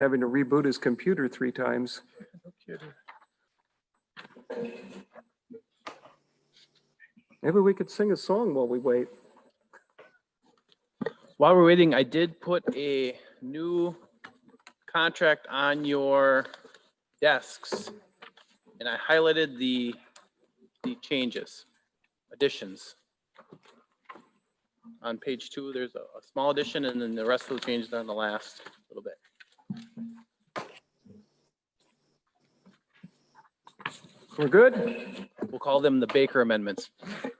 having to reboot his computer 3 times. No kidding. Maybe we could sing a song while we wait. While we're waiting, I did put a new contract on your desks, and I highlighted the changes, additions. On page 2, there's a small addition, and then the rest of the changes are on the last little bit. We're good? We'll call them the Baker amendments.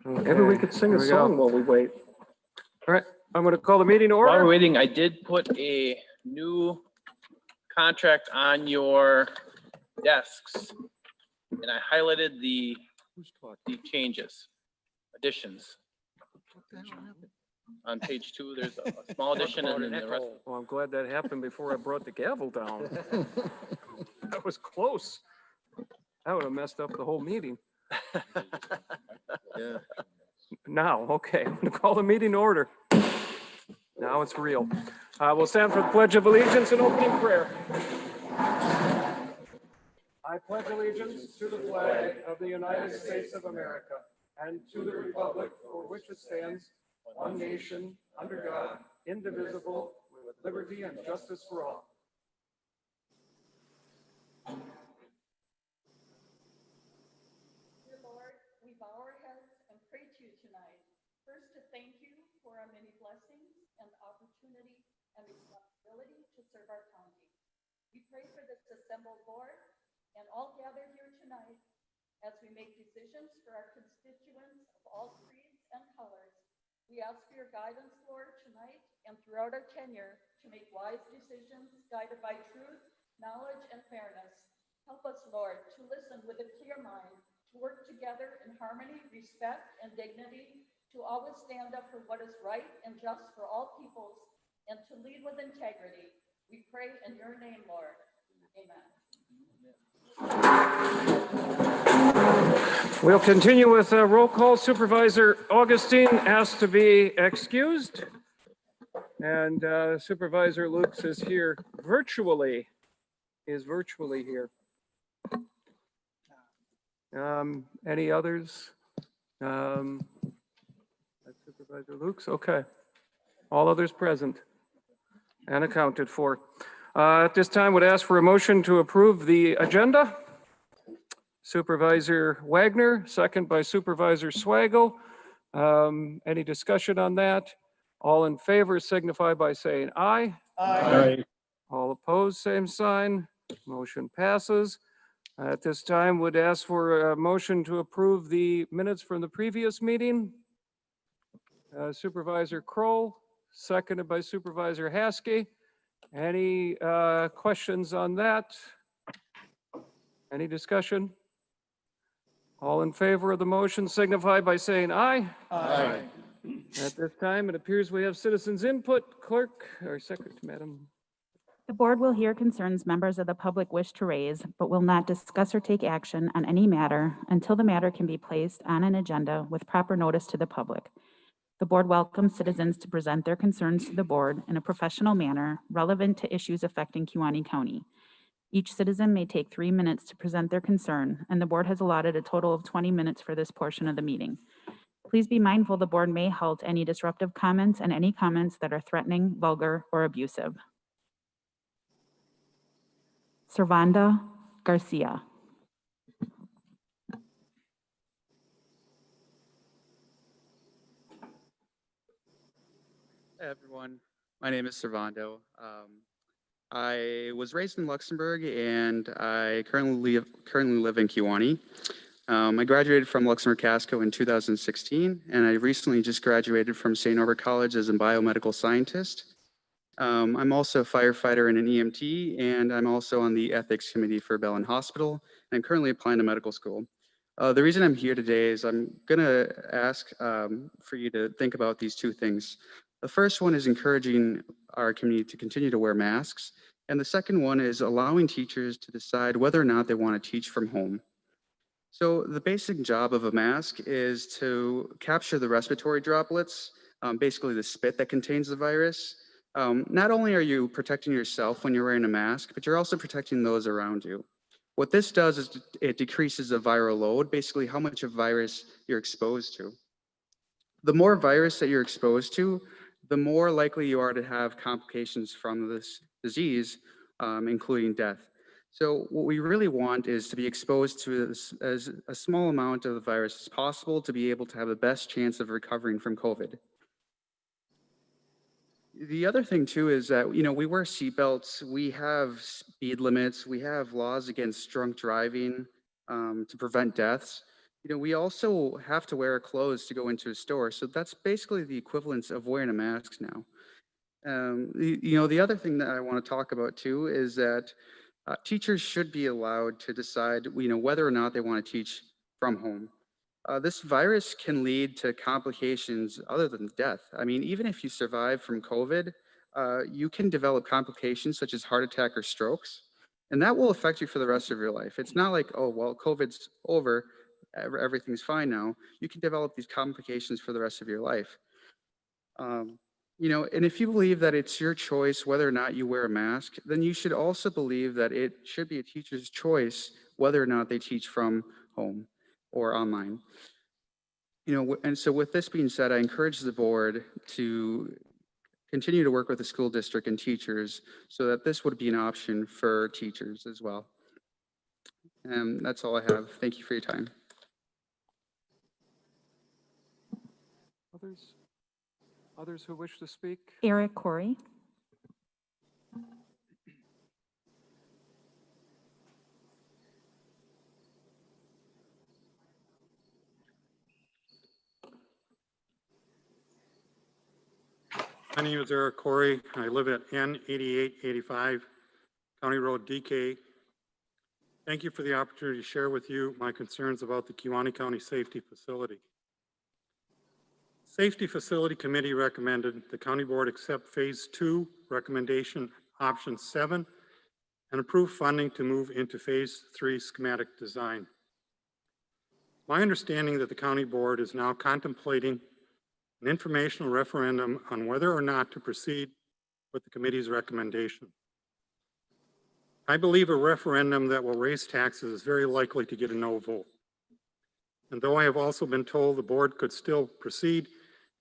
Maybe we could sing a song while we wait. All right, I'm going to call the meeting to While we're order. waiting, I did put a new contract on your desks, and I highlighted the changes, additions. On page 2, there's a small addition, and then the rest. Well, I'm glad that happened before I brought the gavel down. That was close. That would have messed up the whole meeting. Yeah. Now, okay, I'm going to call the meeting to order. Now it's real. We'll stand for the Pledge of Allegiance and opening prayer. I pledge allegiance to the flag of the United States of America and to the republic for which it stands, one nation, under God, indivisible, with liberty and justice for all. Dear Lord, we bow our heads and pray to you tonight. First, to thank you for our many blessings and opportunity and responsibility to serve our county. We pray for this assembled board and all gathered here tonight as we make decisions for our constituents of all creeds and colors. We ask for your guidance, Lord, tonight and throughout our tenure to make wise decisions guided by truth, knowledge, and fairness. Help us, Lord, to listen with a clear mind, to work together in harmony, respect, and dignity, to always stand up for what is right and just for all peoples, and to lead with integrity. We pray in your name, Lord. Amen. We'll continue with a roll call. Supervisor Augustine asked to be excused. And Supervisor Lukes is here virtually, here. Any others? Supervisor Lukes, okay. All others present and accounted for. At this time, would ask for a motion to approve the agenda. Supervisor Wagner, second by Supervisor Swagel. Any discussion on that? All in favor signify by saying aye. Aye. All opposed, same sign. Motion passes. At this time, would ask for a motion to approve the minutes from the previous meeting. Supervisor Kroll, seconded by Supervisor Haskey. Any questions on that? Any discussion? All in favor of the motion signify by saying aye. Aye. At this time, it appears we have citizens' input. Clerk or Secretary, Madam. The board will hear concerns members of the public wish to raise, but will not discuss or take action on any matter until the matter can be placed on an agenda with proper notice to the public. The board welcomes citizens to present their concerns to the board in a professional manner relevant to issues affecting Kewaunee County. Each citizen may take 3 minutes to present their concern, and the board has allotted a total of 20 minutes for this portion of the meeting. Please be mindful the board may halt any disruptive comments and any comments that are threatening, vulgar, or abusive. Servanda Garcia. Hey everyone, my name is Servando. I was raised in Luxembourg and I currently live in Kewaunee. I graduated from Luxembourg Casco in 2016 and I recently just graduated from St. Norbert College as a biomedical scientist. I'm also a firefighter and an EMT, and I'm also on the ethics committee for Bellin Hospital, and I'm currently applying to medical school. The reason I'm here today is I'm gonna ask for you to think about these two things. The first one is encouraging our community to continue to wear masks, and the second one is allowing teachers to decide whether or not they want to teach from home. So the basic job of a mask is to capture the respiratory droplets, basically the spit that contains the virus. Not only are you protecting yourself when you're wearing a mask, but you're also protecting those around you. What this does is it decreases the viral load, basically how much of virus you're exposed to. The more virus that you're exposed to, the more likely you are to have complications from this disease, including death. So what we really want is to be exposed to as a small amount of the virus as possible to be able to have the best chance of recovering from COVID. The other thing too is that, we wear seatbelts, we have speed limits, we have laws against drunk driving to prevent deaths. We also have to wear clothes to go into a store. So that's basically the equivalence of wearing a mask now. The other thing that I want to talk about too is that teachers should be allowed to decide, whether or not they want to teach from home. This virus can lead to complications other than death. I mean, even if you survive from COVID, you can develop complications such as heart attack or strokes, and that will affect you for the rest of your life. It's not like, oh, well, COVID's over, everything's fine now. You can develop these complications for the rest of your life. And if you believe that it's your choice whether or not you wear a mask, then you should also believe that it should be a teacher's choice whether or not they teach from home or online. And so with this being said, I encourage the board to continue to work with the school district and teachers so that this would be an option for teachers as well. And that's all I have. Thank you for your time. Others who wish to speak? Eric Corey. My name is Eric Corey. I live at N8885 County Road, DK. Thank you for the opportunity to share with you my concerns about the Kewaunee County Safety Facility. Safety Facility Committee recommended the County Board accept Phase 2 recommendation option 7 and approve funding to move into Phase 3 schematic design. My understanding that the County Board is now contemplating an informational referendum on whether or not to proceed with the committee's recommendation. I believe a referendum that will raise taxes is very likely to get a no vote. And though I have also been told the board could still proceed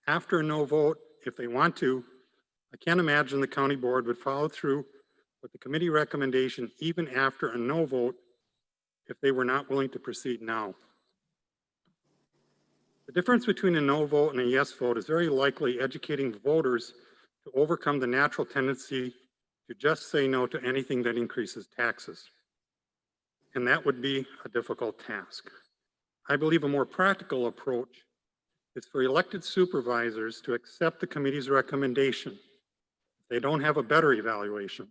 after a no vote if they want to, I can't imagine the county board would follow through with the committee recommendation even after a no vote if they were not willing to proceed now. The difference between a no vote and a yes vote is very likely educating voters to overcome the natural tendency to just say no to anything that increases taxes. And that would be a difficult task. I believe a more practical approach is for elected supervisors to accept the committee's recommendation. If they don't have a better evaluation,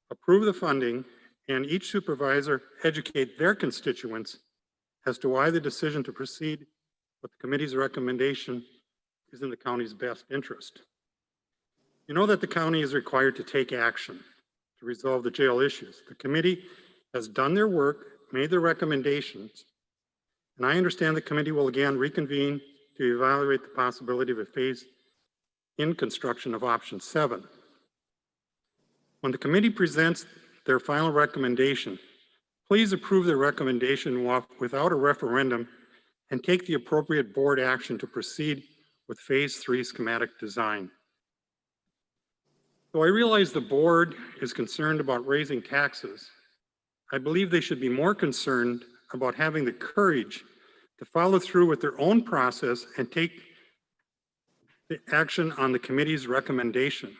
approve the funding, and each supervisor educate their constituents as to why the decision to proceed with the committee's recommendation is in the county's best interest. You know that the county is required to take action to resolve the jail issues. The committee has done their work, made their recommendations, and I understand the committee will again reconvene to evaluate the possibility of a phase in construction of option 7. When the committee presents their final recommendation, please approve the recommendation without a referendum and take the appropriate board action to proceed with phase 3 schematic design. Though I realize the board is concerned about raising taxes, I believe they should be more concerned about having the courage to follow through with their own process and take the action on the committee's recommendation.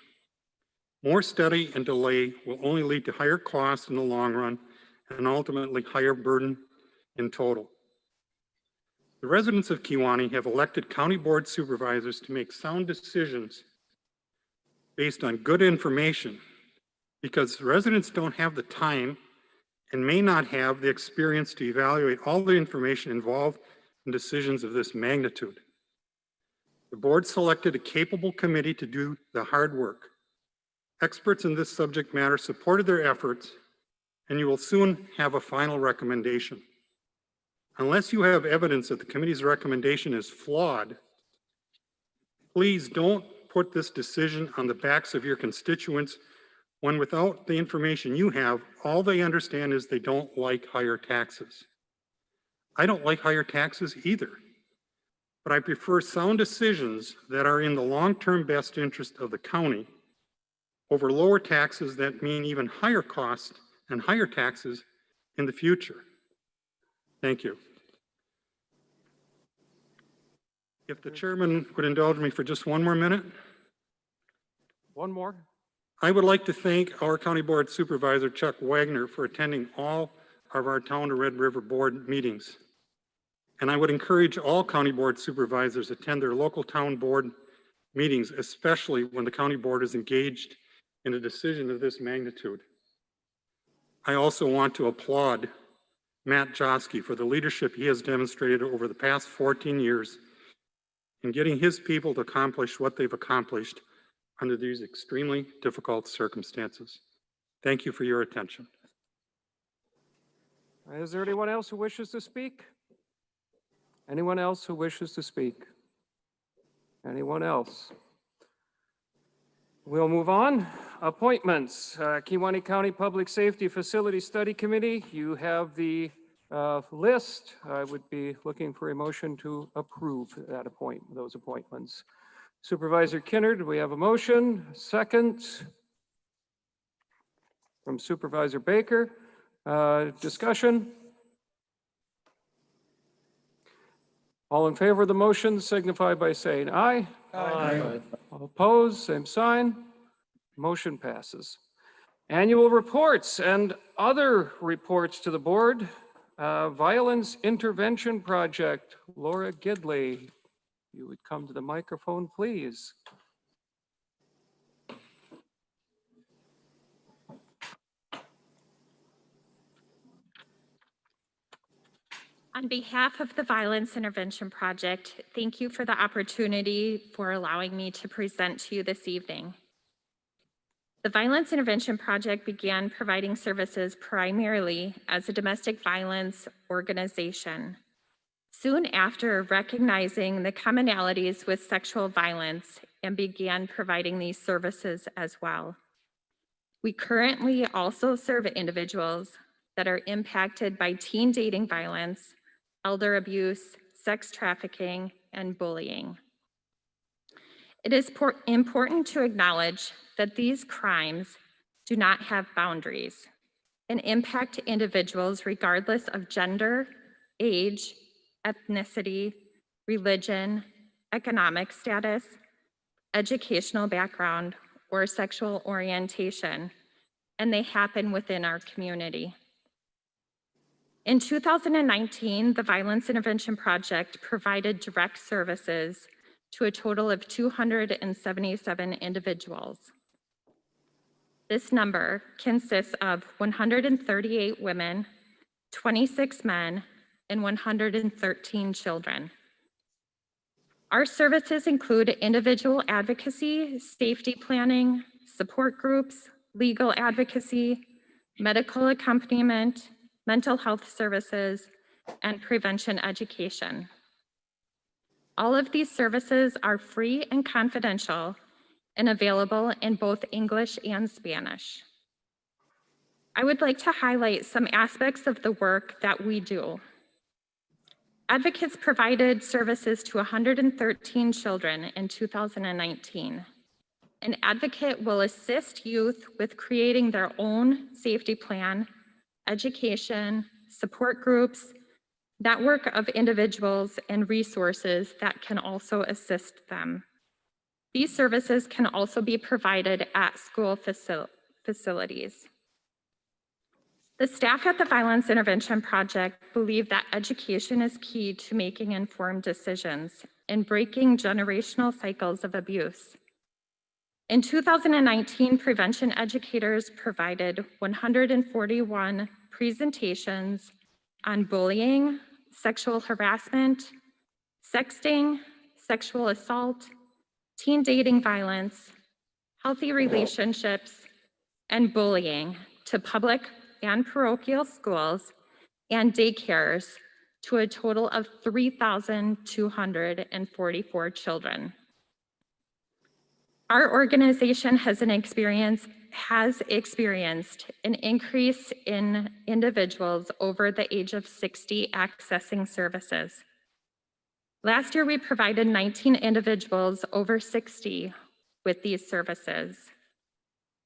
More study and delay will only lead to higher costs in the long run and ultimately higher burden in total. The residents of Kewaunee have elected county board supervisors to make sound decisions based on good information because residents don't have the time and may not have the experience to evaluate all the information involved in decisions of this magnitude. The board selected a capable committee to do the hard work. Experts in this subject matter supported their efforts, and you will soon have a final recommendation. Unless you have evidence that the committee's recommendation is flawed, please don't put this decision on the backs of your constituents when without the information you have, all they understand is they don't like higher taxes. I don't like higher taxes either, but I prefer sound decisions that are in the long-term best interest of the county over lower taxes that mean even higher costs and higher taxes in the future. Thank you. If the chairman would indulge me for just one more minute. One more. I would like to thank our County Board Supervisor, Chuck Wagner, for attending all of our Town to Red River Board meetings. And I would encourage all County Board Supervisors to attend their local town board meetings, especially when the County Board is engaged in a decision of this magnitude. I also want to applaud Matt Josky for the leadership he has demonstrated over the past 14 years in getting his people to accomplish what they've accomplished under these extremely difficult circumstances. Thank you for your attention. Is there anyone else who wishes to speak? Anyone else who wishes to speak? Anyone else? We'll move on. Appointments. Kewaunee County Public Safety Facility Study Committee. You have the list. I would be looking for a motion to approve those appointments. Supervisor Kinner, do we have a motion? Second. From Supervisor Baker. Discussion? All in favor of the motion signify by saying aye. Aye. All opposed, same sign. Motion passes. Annual reports and other reports to the board. Violence Intervention Project. Laura Gidley, you would come to the microphone, please. On behalf of the Violence Intervention Project, thank you for the opportunity for allowing me to present to you this evening. The Violence Intervention Project began providing services primarily as a domestic violence organization. Soon after recognizing the commonalities with sexual violence and began providing these services as well. We currently also serve individuals that are impacted by teen dating violence, elder abuse, sex trafficking, and bullying. It is important to acknowledge that these crimes do not have boundaries and impact individuals regardless of gender, age, ethnicity, religion, economic status, educational background, or sexual orientation, and they happen within our community. In 2019, the Violence Intervention Project provided direct services to a total of 277 individuals. This number consists of 138 women, 26 men, and 113 children. Our services include individual advocacy, safety planning, support groups, legal advocacy, medical accompaniment, mental health services, and prevention education. All of these services are free and confidential and available in both English and Spanish. I would like to highlight some aspects of the work that we do. Advocates provided services to 113 children in 2019. An advocate will assist youth with creating their own safety plan, education, support groups, network of individuals, and resources that can also assist them. These services can also be provided at school facilities. The staff at the Violence Intervention Project believe that education is key to making informed decisions and breaking generational cycles of abuse. In 2019, prevention educators provided 141 presentations on bullying, sexual harassment, sexting, sexual assault, teen dating violence, healthy relationships, and bullying to public and parochial schools and daycares to a total of 3,244 children. Our organization has experienced an increase in individuals over the age of 60 accessing services. Last year, we provided 19 individuals over 60 with these services.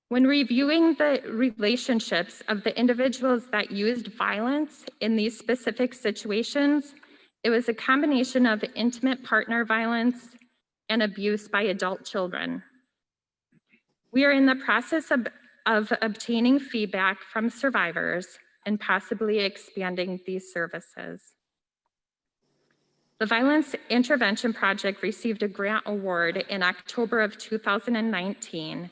When reviewing the relationships of the individuals that used violence in these specific situations, it was a combination of intimate partner violence and abuse by adult children. We are in the process of obtaining feedback from survivors and possibly expanding these services. The Violence Intervention Project received a grant award in October of 2019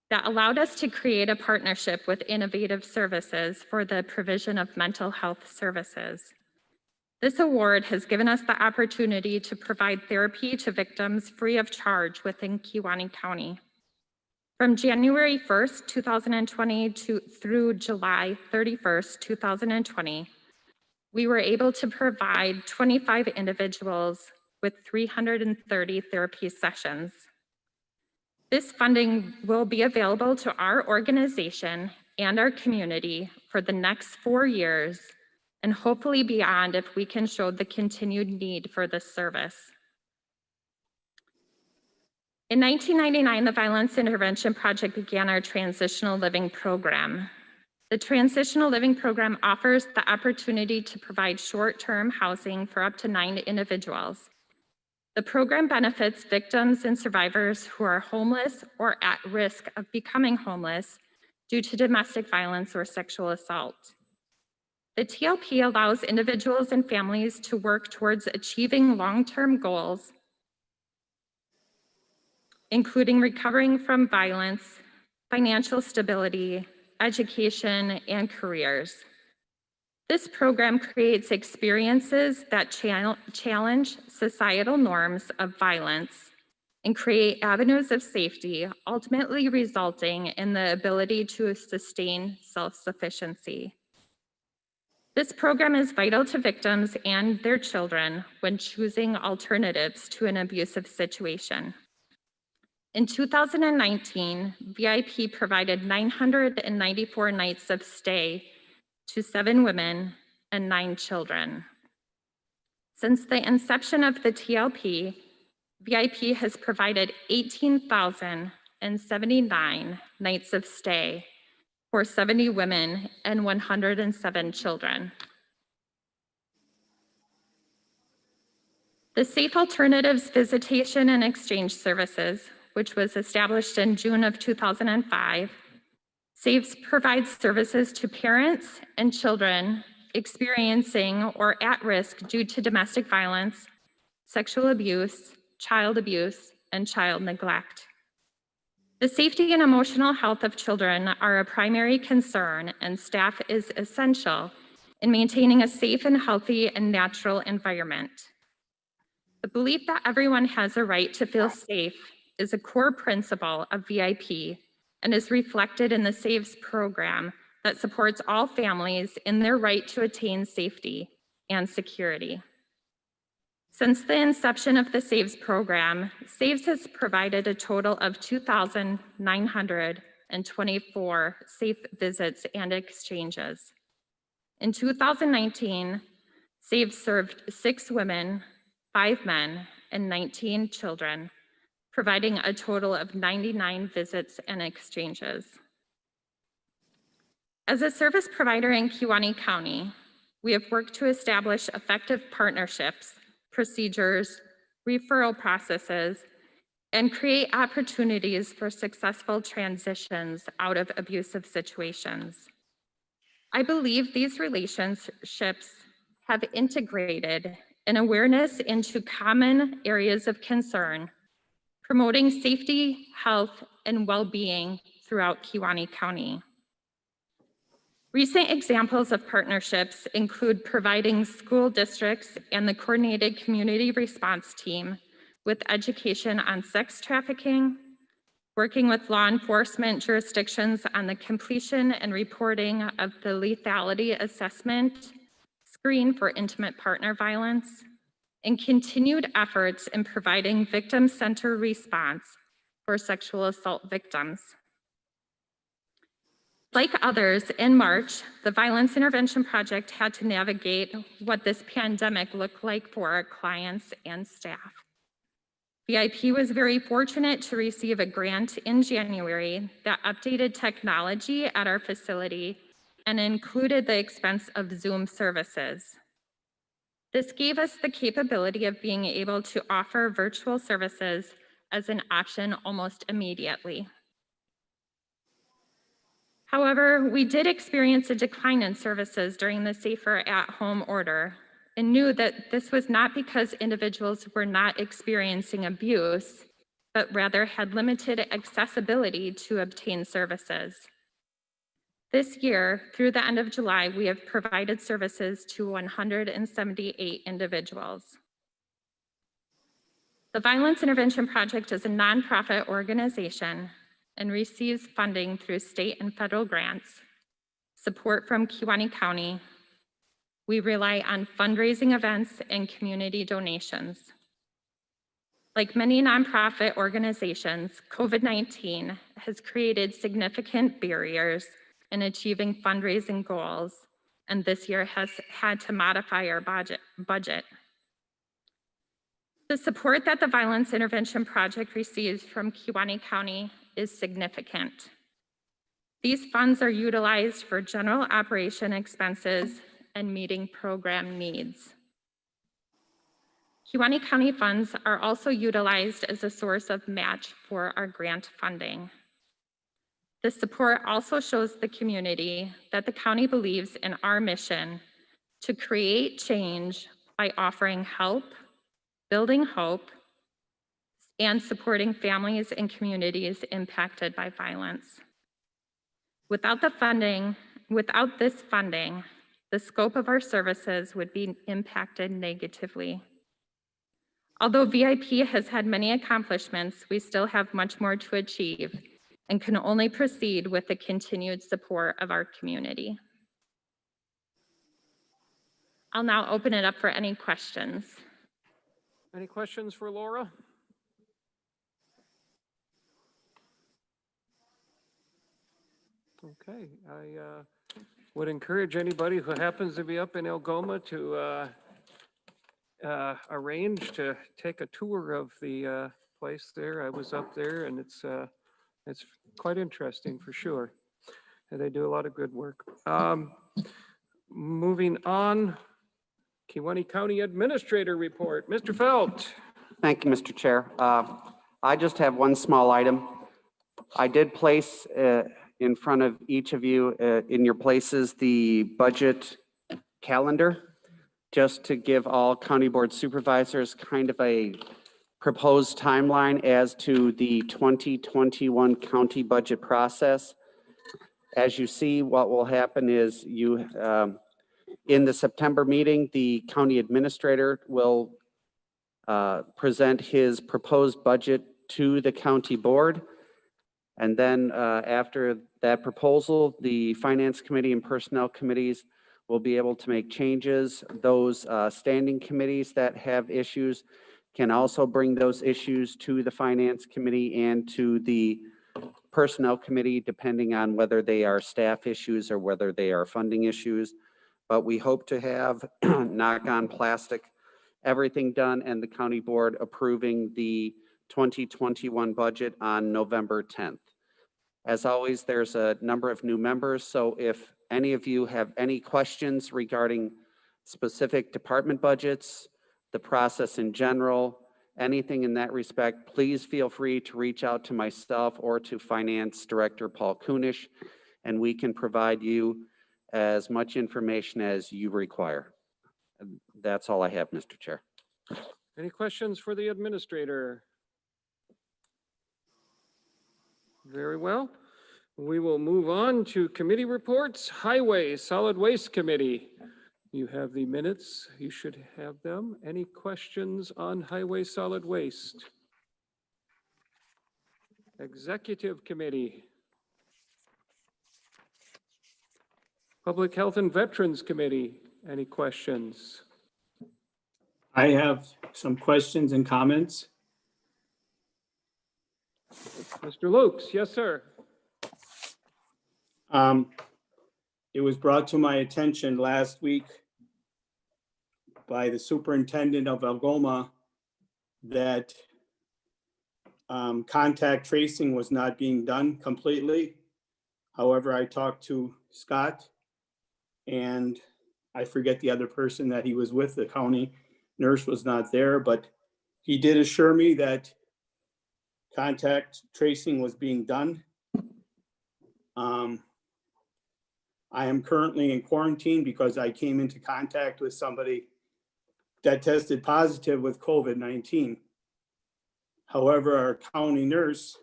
that allowed us to create a partnership with Innovative Services for the provision of mental health services. This award has given us the opportunity to provide therapy to victims free of charge within Kewaunee County. From January 1st, 2020 through July 31st, 2020, we were able to provide 25 individuals with 330 therapy sessions. This funding will be available to our organization and our community for the next 4 years and hopefully beyond if we can show the continued need for this service. In 1999, the Violence Intervention Project began our Transitional Living Program. The Transitional Living Program offers the opportunity to provide short-term housing for up to 9 individuals. The program benefits victims and survivors who are homeless or at risk of becoming homeless due to domestic violence or sexual assault. The TLP allows individuals and families to work towards achieving long-term goals, including recovering from violence, financial stability, education, and careers. This program creates experiences that challenge societal norms of violence and create avenues of safety, ultimately resulting in the ability to sustain self-sufficiency. This program is vital to victims and their children when choosing alternatives to an abusive situation. In 2019, VIP provided 994 nights of stay to 7 women and 9 children. Since the inception of the TLP, VIP has provided 18,079 nights of stay for 70 women and 107 children. The Safe Alternatives Visitation and Exchange Services, which was established in June of 2005, SAVES provides services to parents and children experiencing or at risk due to domestic violence, sexual abuse, and child neglect. The safety and emotional health of children are a primary concern, and staff is essential in maintaining a safe and healthy and natural environment. The belief that everyone has a right to feel safe is a core principle of VIP and is reflected in the SAVES program that supports all families in their right to attain safety and security. Since the inception of the SAVES program, SAVES has provided a total of 2,924 safe visits and exchanges. In 2019, SAVES served 6 women, 5 men, and 19 children, providing a total of 99 visits and exchanges. As a service provider in Kewaunee County, we have worked to establish effective partnerships, procedures, referral processes, and create opportunities for successful transitions out of abusive situations. I believe these relationships have integrated an awareness into common areas of concern, promoting safety, health, and well-being throughout Kewaunee County. Recent examples of partnerships include providing school districts and the coordinated community response team with education on sex trafficking, working with law enforcement jurisdictions on the completion and reporting of the lethality assessment screen for intimate partner violence, and continued efforts in providing victim-centered response for sexual assault victims. Like others, in March, the Violence Intervention Project had to navigate what this pandemic looked like for our clients and staff. VIP was very fortunate to receive a grant in January that updated technology at our facility and included the expense of Zoom services. This gave us the capability of being able to offer virtual services as an option almost immediately. However, we did experience a decline in services during the Safer at Home order and knew that this was not because individuals were not experiencing abuse, but rather had limited accessibility to obtain services. This year, through the end of July, we have provided services to 178 individuals. The Violence Intervention Project is a nonprofit organization and receives funding through state and federal grants, support from Kewaunee County. We rely on fundraising events and community donations. Like many nonprofit organizations, COVID-19 has created significant barriers in achieving fundraising goals, and this year has had to modify our budget. The support that the Violence Intervention Project receives from Kewaunee County is significant. These funds are utilized for general operation expenses and meeting program needs. Kewaunee County funds are also utilized as a source of match for our grant funding. This support also shows the community that the county believes in our mission to create change by offering help, building hope, and supporting families and communities impacted by violence. Without this funding, the scope of our services would be impacted negatively. Although VIP has had many accomplishments, we still have much more to achieve and can only proceed with the continued support of our community. I'll now open it up for any questions. Any questions for Laura? Okay, I would encourage anybody who happens to be up in Algoma to arrange to take a tour of the place there. I was up there and it's quite interesting for sure. And they do a lot of good work. Moving on, Kewaunee County Administrator Report. Mr. Felt. Thank you, Mr. Chair. I just have one small item. I did place in front of each of you in your places the budget calendar, just to give all county board supervisors kind of a proposed timeline as to the 2021 county budget process. As you see, what will happen is in the September meeting, the county administrator will present his proposed budget to the county board. And then after that proposal, the finance committee and personnel committees will be able to make changes. Those standing committees that have issues can also bring those issues to the finance committee and to the personnel committee, depending on whether they are staff issues or whether they are funding issues. But we hope to have, knock on plastic, everything done and the county board approving the 2021 budget on November 10th. As always, there's a number of new members, so if any of you have any questions regarding specific department budgets, the process in general, anything in that respect, please feel free to reach out to myself or to Finance Director Paul Kunish, and we can provide you as much information as you require. That's all I have, Mr. Chair. Any questions for the administrator? Very well. We will move on to committee reports. Highway Solid Waste Committee. You have the minutes. You should have them. Any questions on Highway Solid Waste? Executive Committee. Public Health and Veterans Committee. Any questions? I have some questions and comments. Mr. Lukes, yes, sir. It was brought to my attention last week by the superintendent of Algoma that contact tracing was not being done completely. However, I talked to Scott and I forget the other person that he was with. The county nurse was not there, but he did assure me that contact tracing was being done. I am currently in quarantine because I came into contact with somebody that tested positive with COVID-19. However, our county nurse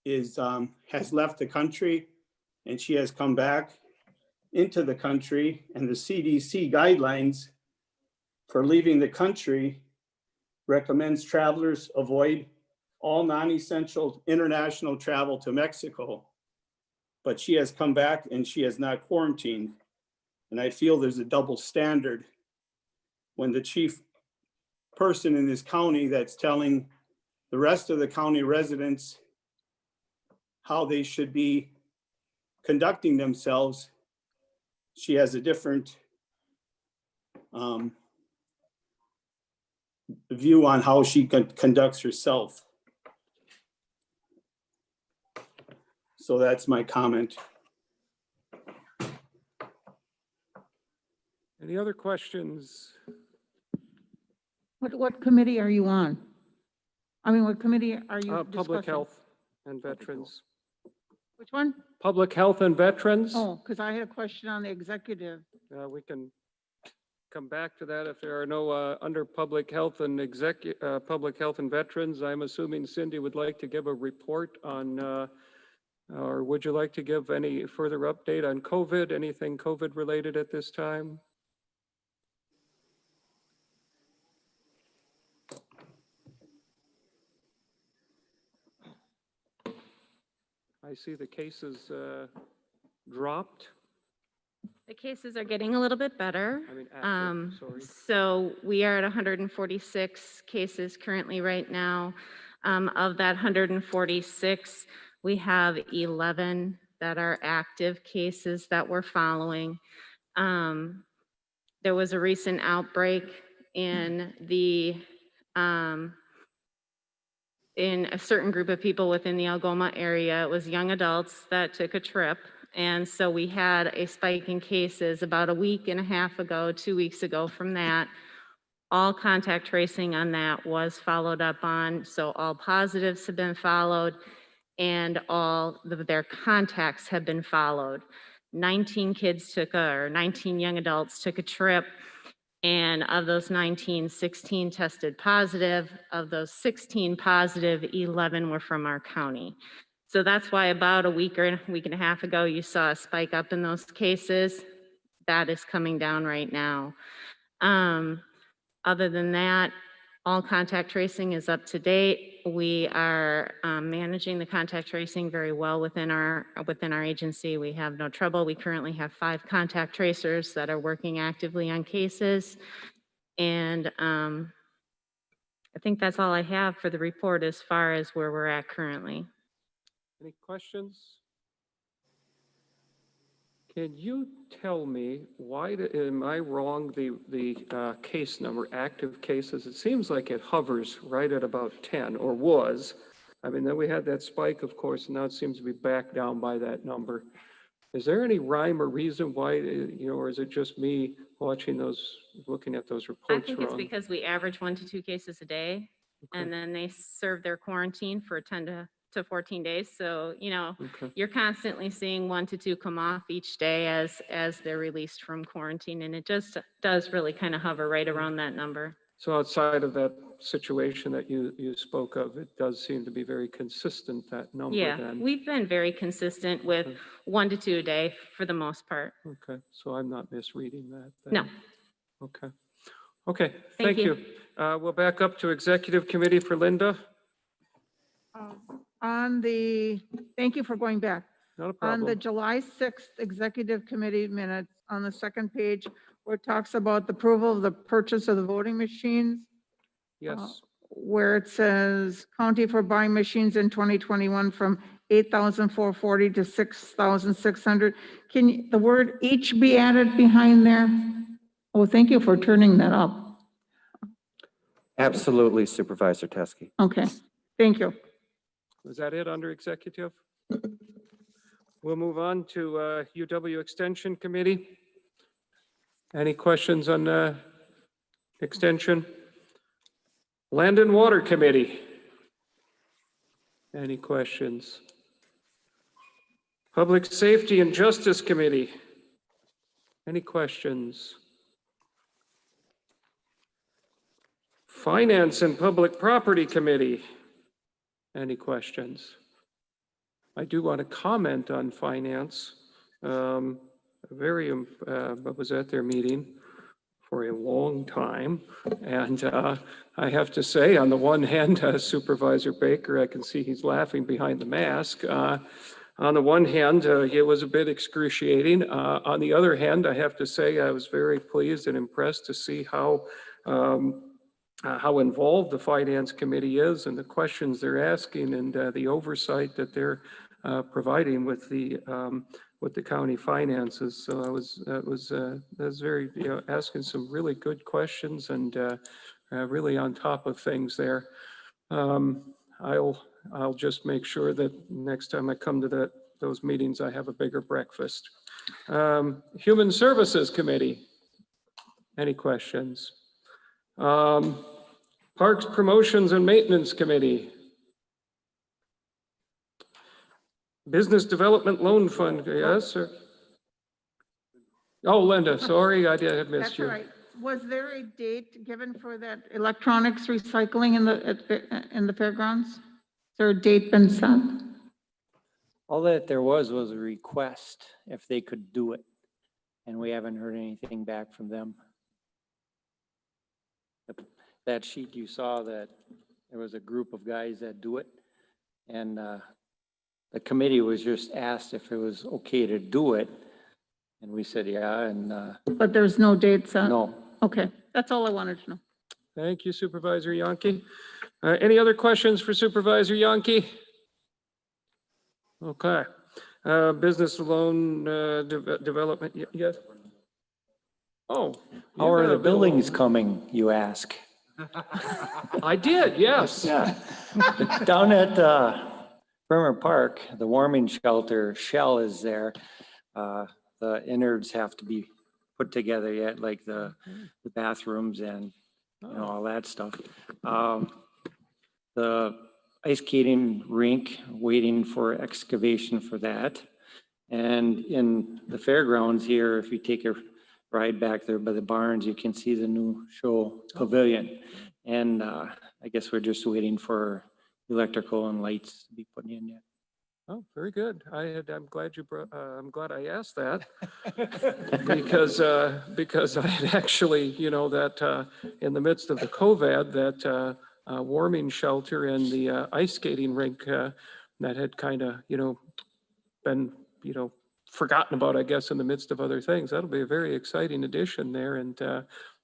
has left the country and she has come back into the country, and the CDC guidelines for leaving the country recommends travelers avoid all non-essential international travel to Mexico. But she has come back and she has not quarantined. And I feel there's a double standard when the chief person in this county that's telling the rest of the county residents how they should be conducting themselves, she has a different view on how she conducts herself. So that's my comment. Any other questions? What committee are you on? I mean, what committee are you Public discussing? Health and Veterans. Which one? Public Health and Veterans. Oh, because I had a question on the executive. We can come back to that if there are no, under Public Health and Public Health and Veterans. I'm assuming Cindy would like to give a report on, or would you like to give any further update on COVID, anything COVID related at this time? I see the cases dropped. The cases are getting a little bit better. I mean, active, sorry. So we are at 146 cases currently right now. Of that 146, we have 11 that are active cases that we're following. There was a recent outbreak in in a certain group of people within the Algoma area. It was young adults that took a trip. And so we had a spike in cases about a week and a half ago, 2 weeks ago from that. All contact tracing on that was followed up on. So all positives have been followed and all their contacts have been followed. 19 young adults took a trip. And of those 19, 16 tested positive. Of those 16 positive, 11 were from our county. So that's why about a week and a half ago, you saw a spike up in those cases. That is coming down right now. Other than that, all contact tracing is up to date. We are managing the contact tracing very well within our agency. We have no trouble. We currently have 5 contact tracers that are working actively on cases. And I think that's all I have for the report as far as where we're at currently. Any questions? Can you tell me why, am I wrong, the case number, active cases, it seems like it hovers right at about 10, or was. I mean, then we had that spike, of course, and now it seems to be back down by that number. Is there any rhyme or reason why, or is it just me watching those, looking at those I reports think wrong? it's because we average 1 to 2 cases a day, and then they serve their quarantine for 10 to 14 days. So, Okay. you're constantly seeing 1 to 2 come off each day as they're released from quarantine. And it just does really kind of hover right around that number. So outside of that situation that you spoke of, it does seem to be very consistent, that number Yeah, then. we've been very consistent with 1 to 2 a day for the most part. Okay, so I'm not misreading that then? No. Okay. Okay, Thank thank you. We'll back up to Executive Committee for Linda. Thank you for going back. Not a On the problem. July 6th Executive Committee minutes, on the second page, where it talks about the approval of the purchase of the voting machines. Yes. where it says county for buying machines in 2021 from 8,440 to 6,600. Can the word each be added behind there? Oh, thank you for turning that up. Absolutely, Supervisor Teske. Okay, thank you. Was that it under executive? We'll move on to UW Extension Committee. Any questions on extension? Land and Water Committee. Any questions? Public Safety and Justice Committee. Any questions? Finance and Public Property Committee. Any questions? I do want to comment on finance. I was at their meeting for a long time. And I have to say, on the one hand, Supervisor Baker, I can see he's laughing behind the mask. On the one hand, it was a bit excruciating. On the other hand, I have to say I was very pleased and impressed to see how involved the Finance Committee is and the questions they're asking and the oversight that they're providing with the county finances. So that was very, asking some really good questions and really on top of things there. I'll just make sure that next time I come to those meetings, I have a bigger breakfast. Human Services Committee. Any questions? Parks Promotions and Maintenance Committee. Business Development Loan Fund, yes, sir. Oh, Linda, sorry, I had missed That's you. all right. Was there a date given for that electronics recycling in the fairgrounds? Is there a date been set? All that there was a request if they could do it, and we haven't heard anything back from them. That sheet you saw, that there was a group of guys that do it, and the committee was just asked if it was okay to do it, and we said yeah, and But there's no date set? no. Okay, that's all I wanted to know. Thank you, Supervisor Yonke. Any other questions for Supervisor Yonke? Okay. Business loan development, yes? Oh. How are the buildings coming, you ask? I did, yes. Yeah. Down at Bremer Park, the warming shelter shell is there. The innards have to be put together yet, like the bathrooms and all that stuff. The ice skating rink, waiting for excavation for that. And in the fairgrounds here, if you take a ride back there by the barns, you can see the new show pavilion. And I guess we're just waiting for electrical and lights to be put in yet. Oh, very good. I'm glad you brought, I'm glad I asked that because I had actually, that in the midst of the COVID, that warming shelter and the ice skating rink that had kind of, been, forgotten about, I guess, in the midst of other things. That'll be a very exciting addition there. And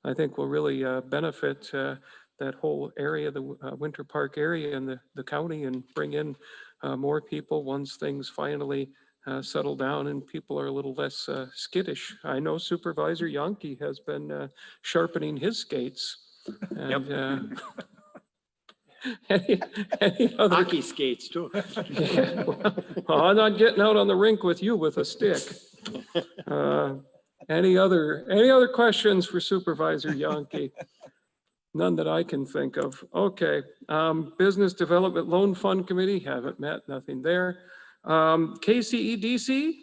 I think will really benefit that whole area, the Winter Park area and the county, and bring in more people once things finally settle down and people are a little less skittish. I know Supervisor Yonke has been sharpening his skates. And, any other Hockey skates too. Yeah, well, I'm not getting out on the rink with you with a stick. Any other questions for Supervisor Yonke? None that I can think of. Okay, Business Development Loan Fund Committee, haven't met, nothing there. KCEDC,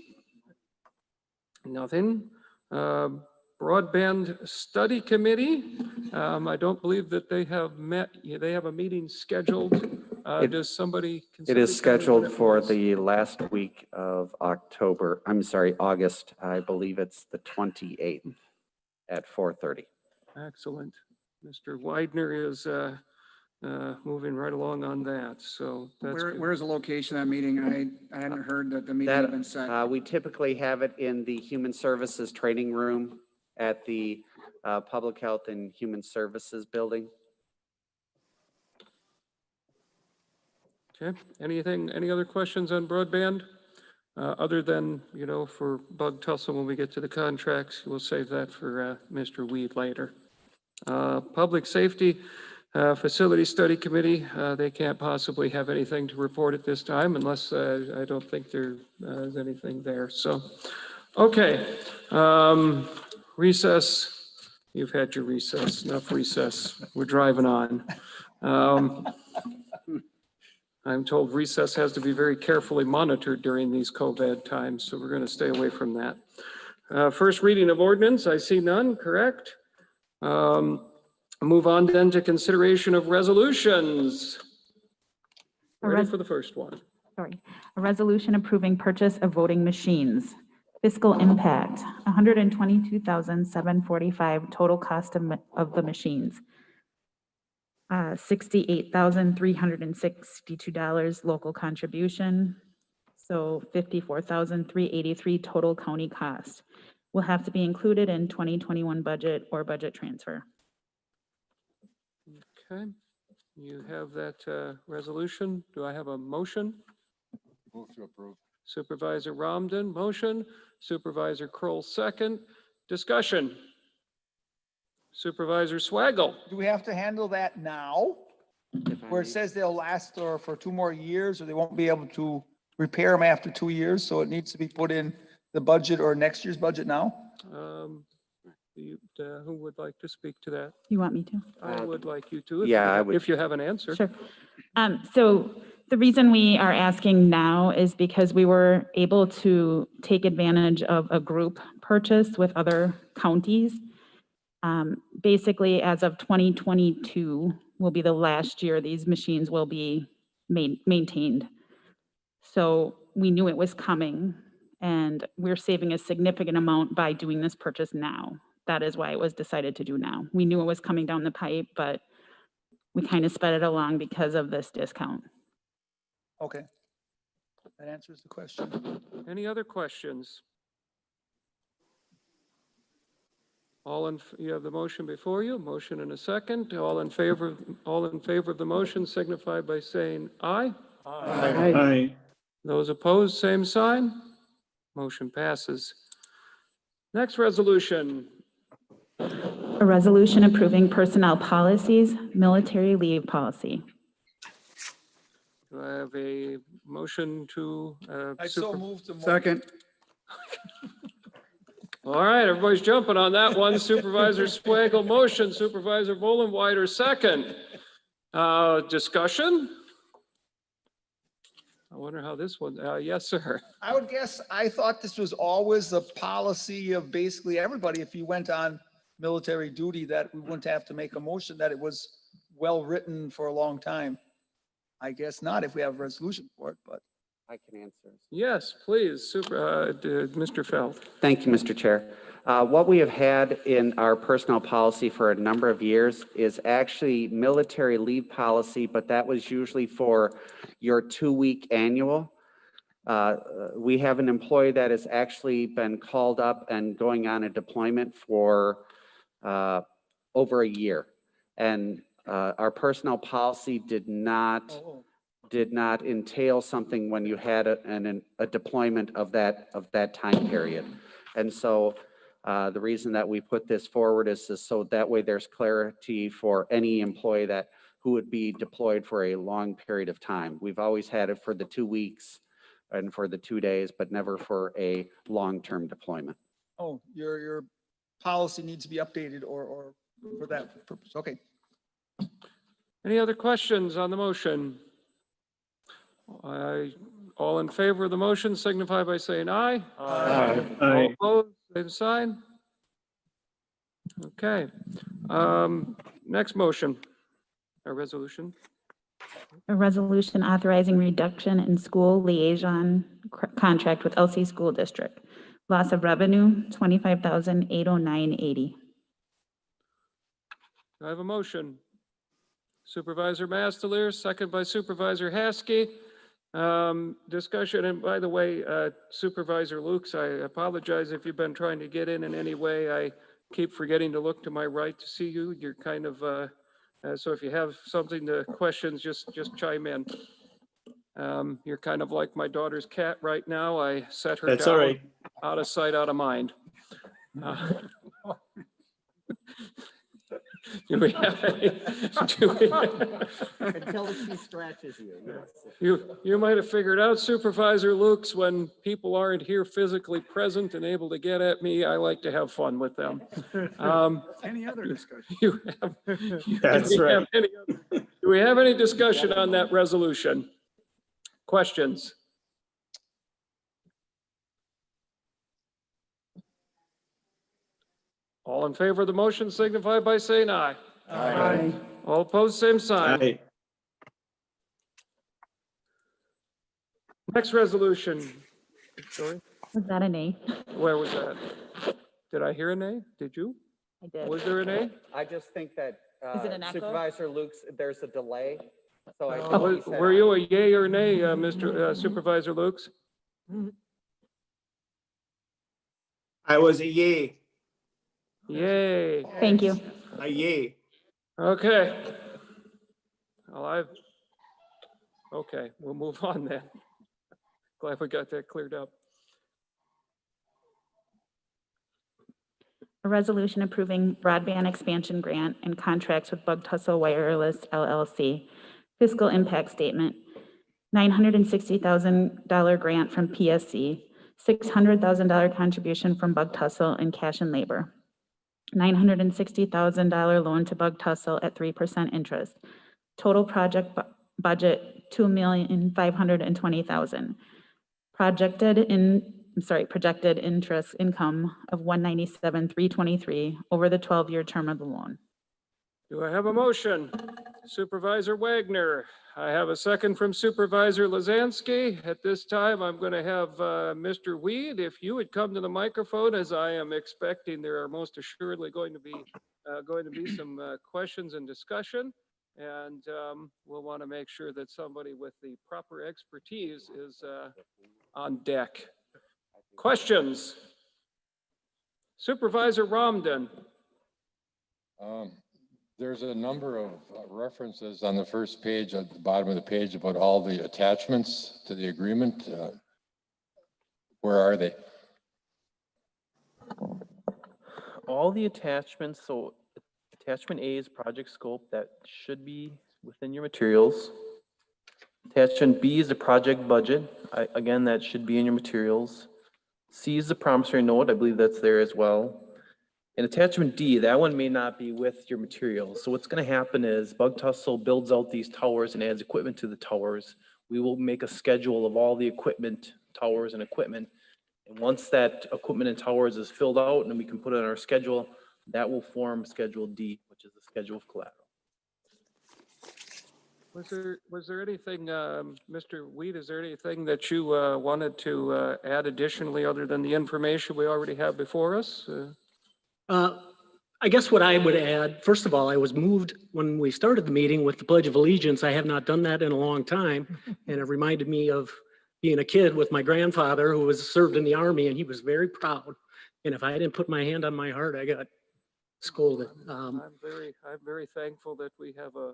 nothing. Broadband Study Committee, I don't believe that they have met. They have a meeting scheduled. Does somebody? It is scheduled for the last week of August. I believe it's the 28th at 4:30. Excellent. Mr. Widener is moving right along on that, so that's good. Where's the location of that meeting? I hadn't heard that the meeting had been set. We typically have it in the Human Services Training Room at the Public Health and Human Services Building. Okay, any other questions on broadband? Other than, for bug tussle when we get to the contracts, we'll save that for Mr. Weed later. Public Safety Facility Study Committee, they can't possibly have anything to report at this time unless I don't think there's anything there. So, okay, recess. You've had your recess, enough recess. We're driving on. I'm told recess has to be very carefully monitored during these COVID times, so we're going to stay away from that. First reading of ordinance, I see none, correct? Move on then to consideration of resolutions. Ready for the first one. Sorry, a resolution approving purchase of voting machines. Fiscal impact, $122,745 total cost of the machines. $68,362 local contribution. So $54,383 total county cost. Will have to be included in 2021 budget or budget transfer. Okay, you have that resolution. Do I have a motion? Move to approve. Supervisor Ramden, motion. Supervisor Kroll, second. Discussion. Supervisor Swaggle. Do we have to handle that now? Where it says they'll last for 2 more years, or they won't be able to repair them after 2 years, so it needs to be put in the budget or next year's budget now? Who would like to speak to that? You want me to? I would like you to. Yeah, I would. If you have an answer. Sure. So the reason we are asking now is because we were able to take advantage of a group purchase with other counties. Basically, as of 2022 will be the last year these machines will be maintained. So we knew it was coming, and we're saving a significant amount by doing this purchase now. That is why it was decided to do now. We knew it was coming down the pipe, but we kind of sped it along because of this discount. Okay. That answers the question. Any other questions? You have the motion before you, motion and a second. All in favor of the motion signify by saying aye. Aye. Those opposed, same sign. Motion passes. Next resolution. A resolution approving personnel policies, military leave policy. Do I have a motion to? I so moved to. Second. All right, everybody's jumping on that one. Supervisor Swagel, motion. Supervisor Vollenweider, second. Discussion? I wonder how this one, yes, sir. I would guess, I thought this was always a policy of basically everybody, if you went on military duty, that we wouldn't have to make a motion, that it was well-written for a long time. I guess not if we have a resolution for it, but. I can answer. Yes, please, Mr. Feld. Thank you, Mr. Chair. What we have had in our personnel policy for a number of years is actually military leave policy, but that was usually for your 2-week annual. We have an employee that has actually been called up and going on a deployment for over a year. And our personnel policy did not entail something when you had a deployment of that time period. And so the reason that we put this forward is so that way there's clarity for any employee who would be deployed for a long period of time. We've always had it for the 2 weeks and for the 2 days, but never for a long-term deployment. Oh, your policy needs to be updated or for that purpose. Okay. Any other questions on the motion? All in favor of the motion signify by saying aye. Aye. All opposed, same sign. Okay. Next motion, a resolution. A resolution authorizing reduction in school liaison contract with LC School District. Loss of revenue, $25,809.80. I have a motion. Supervisor Masteler, second by Supervisor Haskey. Discussion, and by the way, Supervisor Lukes, I apologize if you've been trying to get in any way. I keep forgetting to look to my right to see you. You're kind of, so if you have something to questions, just chime in. You're kind of like my daughter's cat right now. I set her That's all down, right. out of sight, out of mind. Uh, Do we have any? Until she scratches you, yes. You might have figured out, Supervisor Lukes, when people aren't here physically present and able to get at me, I like to have fun with them. Any other discussion? That's right. Do we have any discussion on that resolution? Questions? All in favor of the motion signify by saying aye. Aye. All opposed, same sign. Aye. Next resolution. Sorry, Was that a nay? where was that? Did I hear a nay? Did you? I did. Was there a nay? I just think that Is it an echo? Supervisor Luke's, there's a delay. So I think he Was- said Were aye. you a yay or nay, Mr. Supervisor Lukes? I was a yay, Yay. Thank you. a yay. Okay. Well, okay, we'll move on then. Glad we got that cleared up. A resolution approving broadband expansion grant and contracts with Bug Tussle Wireless LLC. Fiscal impact statement, $960,000 grant from PSC, $600,000 contribution from Bug Tussle and cash and labor. $960,000 loan to Bug Tussle at 3% interest. Total project budget, $2,520,000. Projected interest income of $197,323 over the 12-year term of the loan. Do I have a motion? Supervisor Wagner. I have a second from Supervisor Lazansky. At this time, I'm going to have Mr. Weed, if you would come to the microphone, as I am expecting there are most assuredly going to be some questions and discussion. And we'll want to make sure that somebody with the proper expertise is on deck. Questions? Supervisor Romden. There's a number of references on the first page, at the bottom of the page, about all the attachments to the agreement. Where are they? All the attachments, so attachment A is project scope, that should be within your materials. Attachment B is the project budget. Again, that should be in your materials. C is the promissory note. I believe that's there as well. And attachment D, that one may not be with your materials. So what's going to happen is Bug Tussle builds out these towers and adds equipment to the towers. We will make a schedule of all the equipment, towers and equipment. And once that equipment and towers is filled out and we can put it on our schedule, that will form Schedule D, which is the schedule of collateral. Was there anything, Mr. Weed, is there anything that you wanted to add additionally other than the information we already have before us? I guess what I would add, first of all, I was moved when we started the meeting with the Pledge of Allegiance. I have not done that in a long time. And it reminded me of being a kid with my grandfather who was served in the Army, and he was very proud. And if I didn't put my hand on my heart, I got scolded. I'm very thankful that we have a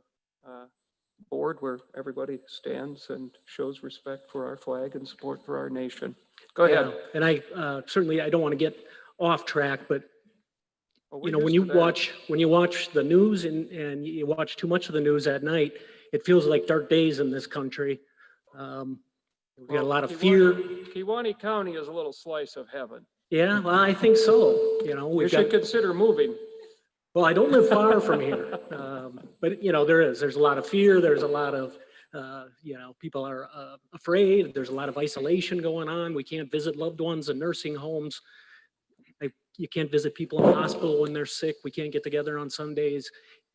board where everybody stands and shows respect for our flag and support for our nation. Go ahead. Yeah, and I certainly, I don't want to get off track, but Well, we're you know, when used you to that. watch the news and you watch too much of the news at night, it feels like dark days in this country. We've got a lot of fear. Kewaunee County is a little slice of heaven. Yeah, well, I think so. You know, You we've should got, consider moving. well, I don't live far from here. But you know, there's a lot of fear. There's a lot of, you know, people are afraid. There's a lot of isolation going on. We can't visit loved ones in nursing homes. You can't visit people in the hospital when they're sick. We can't get together on Sundays.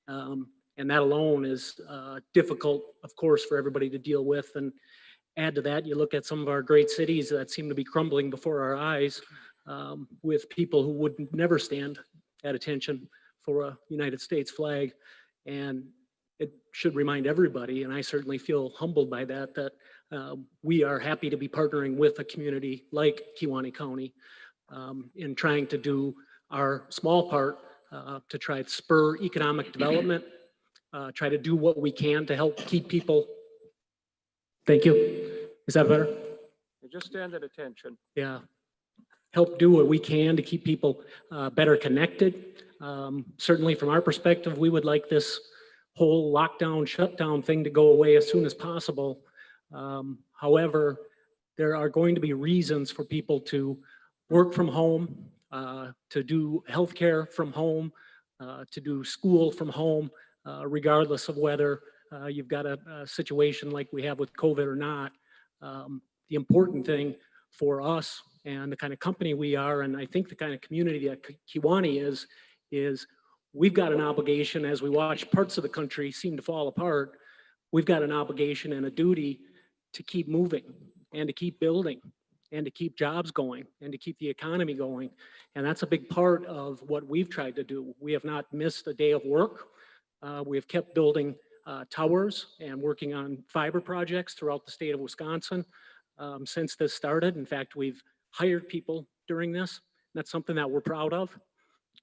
And that alone is difficult, of course, for everybody to deal with. And add to that, you look at some of our great cities that seem to be crumbling before our eyes with people who would never stand at attention for a United States flag. And it should remind everybody, and I certainly feel humbled by that, that we are happy to be partnering with a community like Kewaunee County in trying to do our small part to try to spur economic development, try to do what we can to help keep people. Thank you. Is that better? Just stand at attention. Yeah. Help do what we can to keep people better connected. Certainly from our perspective, we would like this whole lockdown, shutdown thing to go away as soon as possible. However, there are going to be reasons for people to work from home, to do healthcare from home, to do school from home, regardless of whether you've got a situation like we have with COVID or not. The important thing for us and the kind of company we are, and I think the kind of community that Kewaunee is we've got an obligation as we watch parts of the country seem to fall apart. We've got an obligation and a duty to keep moving and to keep building and to keep jobs going and to keep the economy going. And that's a big part of what we've tried to do. We have not missed a day of work. We have kept building towers and working on fiber projects throughout the state of Wisconsin since this started. In fact, we've hired people during this. That's something that we're proud of.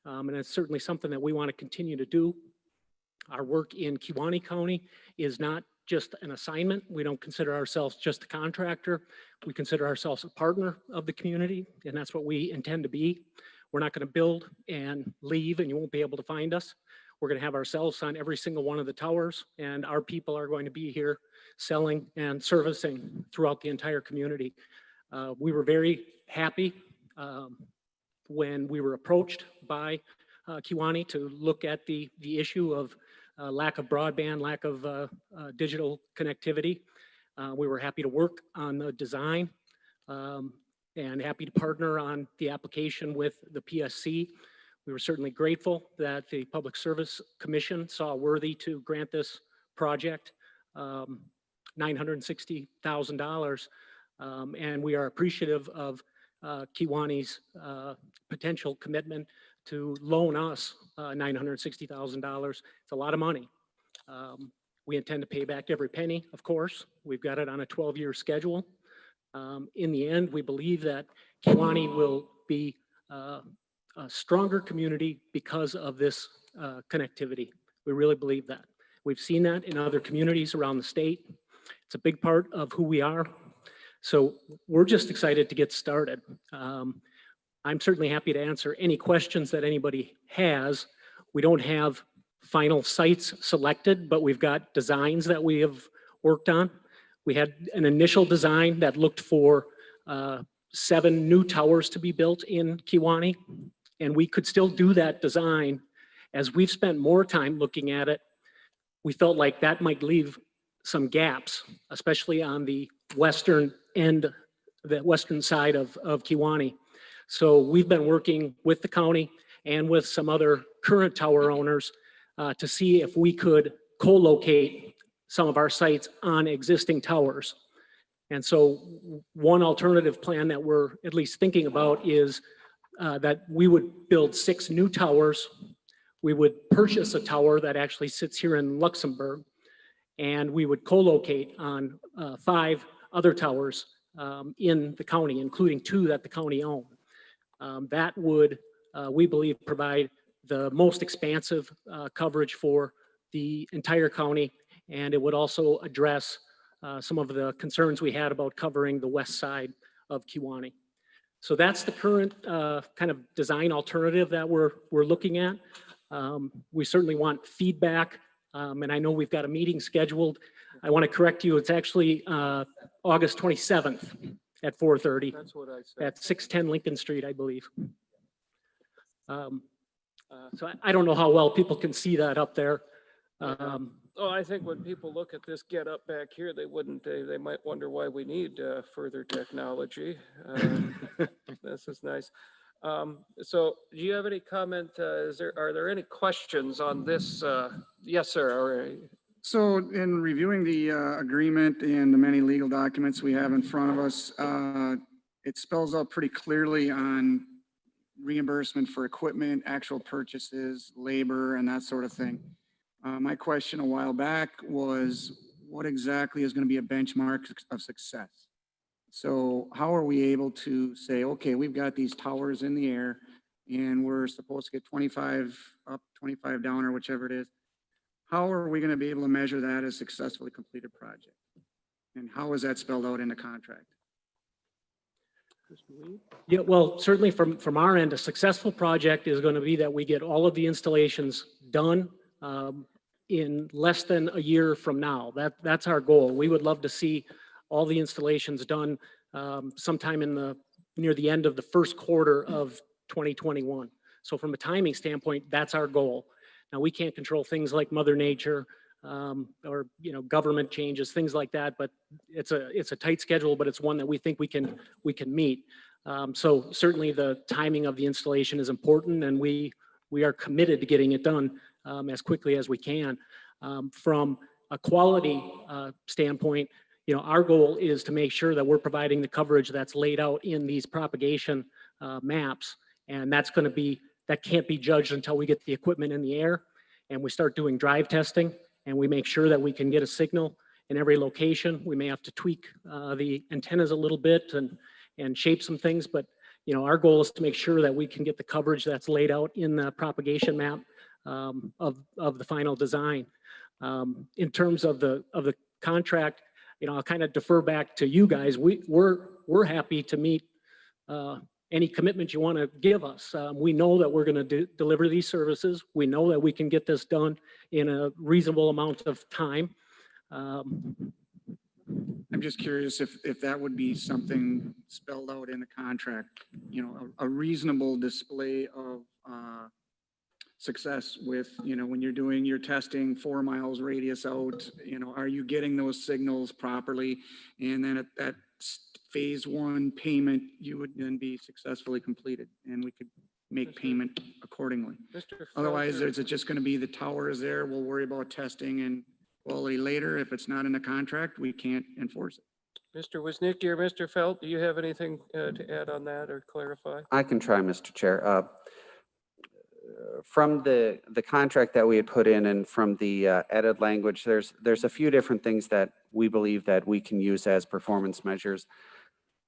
And it's certainly something that we want to continue to do. Our work in Kewaunee County is not just an assignment. We don't consider ourselves just a contractor. We consider ourselves a partner of the community, and that's what we intend to be. We're not going to build and leave and you won't be able to find us. We're going to have ourselves on every single one of the towers, and our people are going to be here selling and servicing throughout the entire community. We were very happy when we were approached by Kewaunee to look at the issue of lack of broadband, lack of digital connectivity. We were happy to work on the design and happy to partner on the application with the PSC. We were certainly grateful that the Public Service Commission saw worthy to grant this project $960,000. And we are appreciative of Kewaunee's potential commitment to loan us $960,000. It's a lot of money. We intend to pay back every penny, of course. We've got it on a 12-year schedule. In the end, we believe that Kewaunee will be a stronger community because of this connectivity. We really believe that. We've seen that in other communities around the state. It's a big part of who we are. So we're just excited to get started. I'm certainly happy to answer any questions that anybody has. We don't have final sites selected, but we've got designs that we have worked on. We had an initial design that looked for 7 new towers to be built in Kewaunee, and we could still do that design. As we've spent more time looking at it, we felt like that might leave some gaps, especially on the western end, the western side of Kewaunee. So we've been working with the county and with some other current tower owners to see if we could co-locate some of our sites on existing towers. And so one alternative plan that we're at least thinking about is that we would build 6 new towers. We would purchase a tower that actually sits here in Luxembourg, and we would co-locate on 5 other towers in the county, including 2 that the county owned. That would, we believe, provide the most expansive coverage for the entire county, and it would also address some of the concerns we had about covering the west side of Kewaunee. So that's the current kind of design alternative that we're looking at. We certainly want feedback, and I know we've got a meeting scheduled. I want to correct you, it's actually August 27th at 4:30. That's what I said. At 610 Lincoln Street, I believe. So I don't know how well people can see that up there. Oh, I think when people look at this get up back here, they wouldn't, they might wonder why we need further technology. This is nice. So do you have any comment? Are there any questions on this? Yes, sir. So in reviewing the agreement and the many legal documents we have in front of us, it spells out pretty clearly on reimbursement for equipment, actual purchases, labor, and that sort of thing. My question a while back was, what exactly is going to be a benchmark of success? So how are we able to say, okay, we've got these towers in the air and we're supposed to get 25 up, 25 down, or whichever it is. How are we going to be able to measure that as successfully completed project? And how is that spelled out in the contract? Yeah, well, certainly from our end, a successful project is going to be that we get all of the installations done in less than a year from now. That's our goal. We would love to see all the installations done sometime near the end of the first quarter of 2021. So from a timing standpoint, that's our goal. Now, we can't control things like Mother Nature or government changes, things like that. But it's a tight schedule, but it's one that we think we can meet. So certainly the timing of the installation is important, and we are committed to getting it done as quickly as we can. From a quality standpoint, our goal is to make sure that we're providing the coverage that's laid out in these propagation maps, and that can't be judged until we get the equipment in the air and we start doing drive testing, and we make sure that we can get a signal in every location. We may have to tweak the antennas a little bit and shape some things, but our goal is to make sure that we can get the coverage that's laid out in the propagation map of the final design. In terms of the contract, I'll kind of defer back to you guys. We're happy to meet any commitment you want to give us. We know that we're going to deliver these services. We know that we can get this done in a reasonable amount of time. I'm just curious if that would be something spelled out in the contract, a reasonable display of success with, when you're doing your testing 4 miles radius out, are you getting those signals properly? And then at that phase 1 payment, you would then be successfully completed and we could make payment accordingly. Otherwise, is it just going to be the tower is there? We'll worry about testing and quality later. If it's not in the contract, we can't enforce it. Mr. Wisnicki or Mr. Felt, do you have anything to add on that or clarify? I can try, Mr. Chair. From the contract that we had put in and from the added language, there's a few different things that we believe that we can use as performance measures.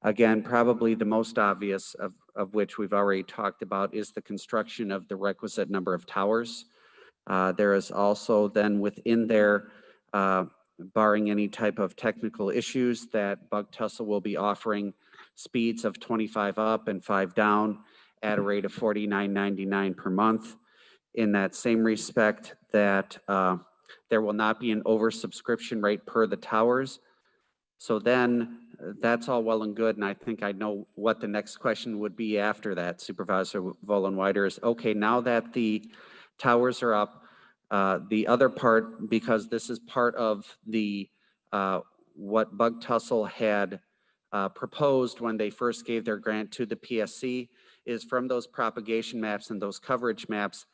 Again, probably the most obvious of which we've already talked about is the construction of the requisite number of towers. There is also then within there, barring any type of technical issues, that Bug Tussle will be offering speeds of 25 up and 5 down at a rate of $49.99 per month. In that same respect, that there will not be an oversubscription rate per the towers. So then that's all well and good, and I think I know what the next question would be after that, Supervisor Vollenweider, is okay, now that the towers are up, the other part, because this is part of the what Bug Tussle had proposed when they first gave their grant to the PSC, is from those propagation maps and those coverage maps,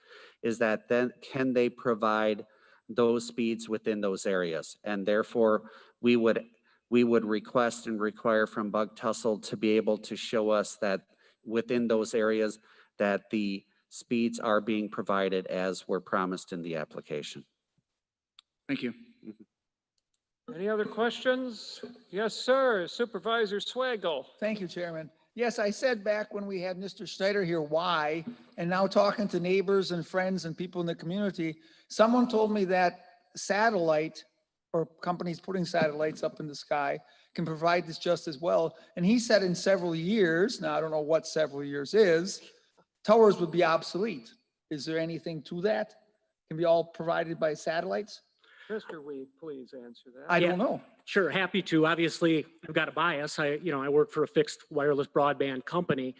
is that then can they provide those speeds within those areas? And therefore, we would request and require from Bug Tussle to be able to show us that within those areas that the speeds are being provided as were promised in the application. Thank you. Any other questions? Yes, sir. Supervisor Swagel. Thank you, Chairman. Yes, I said back when we had Mr. Schneider here, why, and now talking to neighbors and friends and people in the community, someone told me that satellite or companies putting satellites up in the sky can provide this just as well. And he said in several years, now I don't know what several years is, towers would be obsolete. Is there anything to that? Can be all provided by satellites? Mr. Weed, please answer that. I don't know. Sure, happy to. Obviously, I've got a bias. I work for a fixed wireless broadband company.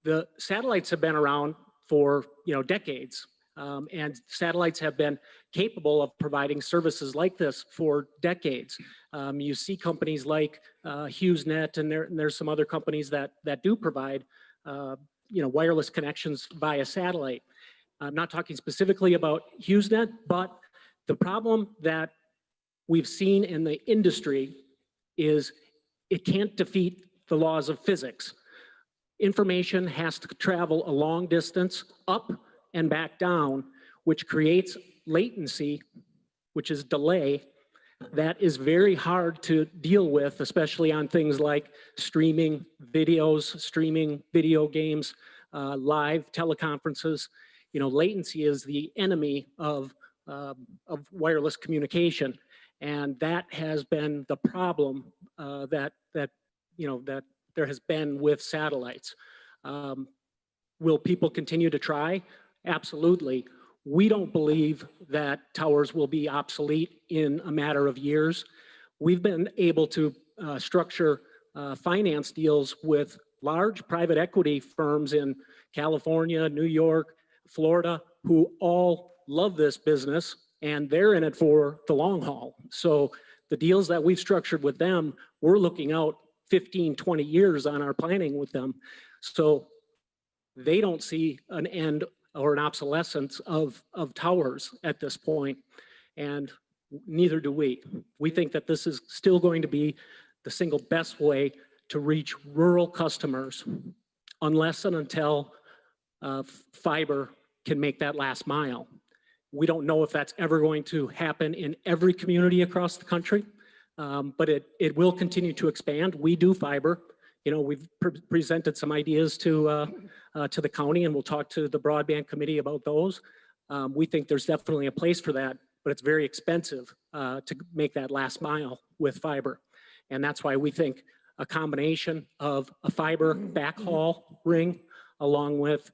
The satellites have been around for, decades. And satellites have been capable of providing services like this for decades. You see companies like HughesNet, and there's some other companies that do provide, wireless connections via satellite. I'm not talking specifically about HughesNet, but the problem that we've seen in the industry is it can't defeat the laws of physics. Information has to travel a long distance up and back down, which creates latency, which is delay, that is very hard to deal with, especially on things like streaming videos, streaming video games, live teleconferences. Latency is the enemy of wireless communication. And that has been the problem that there has been with satellites. Will people continue to try? Absolutely. We don't believe that towers will be obsolete in a matter of years. We've been able to structure finance deals with large private equity firms in California, New York, Florida, who all love this business, and they're in it for the long haul. So the deals that we've structured with them, we're looking out 15, 20 years on our planning with them. So they don't see an end or an obsolescence of towers at this point, and neither do we. We think that this is still going to be the single best way to reach rural customers unless and until fiber can make that last mile. We don't know if that's ever going to happen in every community across the country, but it will continue to expand. We do fiber. You know, we've presented some ideas to the county, and we'll talk to the broadband committee about those. We think there's definitely a place for that, but it's very expensive to make that last mile with fiber. And that's why we think a combination of a fiber backhaul ring along with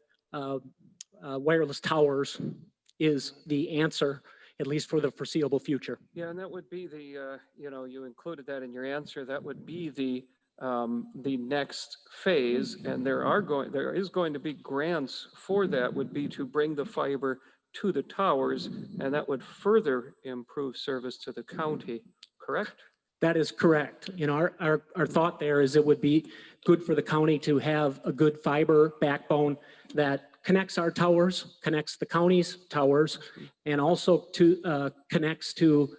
wireless towers is the answer, at least for the foreseeable future. Yeah, and that would be the, you included that in your answer, that would be the next phase, and there is going to be grants for that, would be to bring the fiber to the towers, and that would further improve service to the county, correct? That is correct. You know, our thought there is it would be good for the county to have a good fiber backbone that connects our towers, connects the county's towers, and also to connects to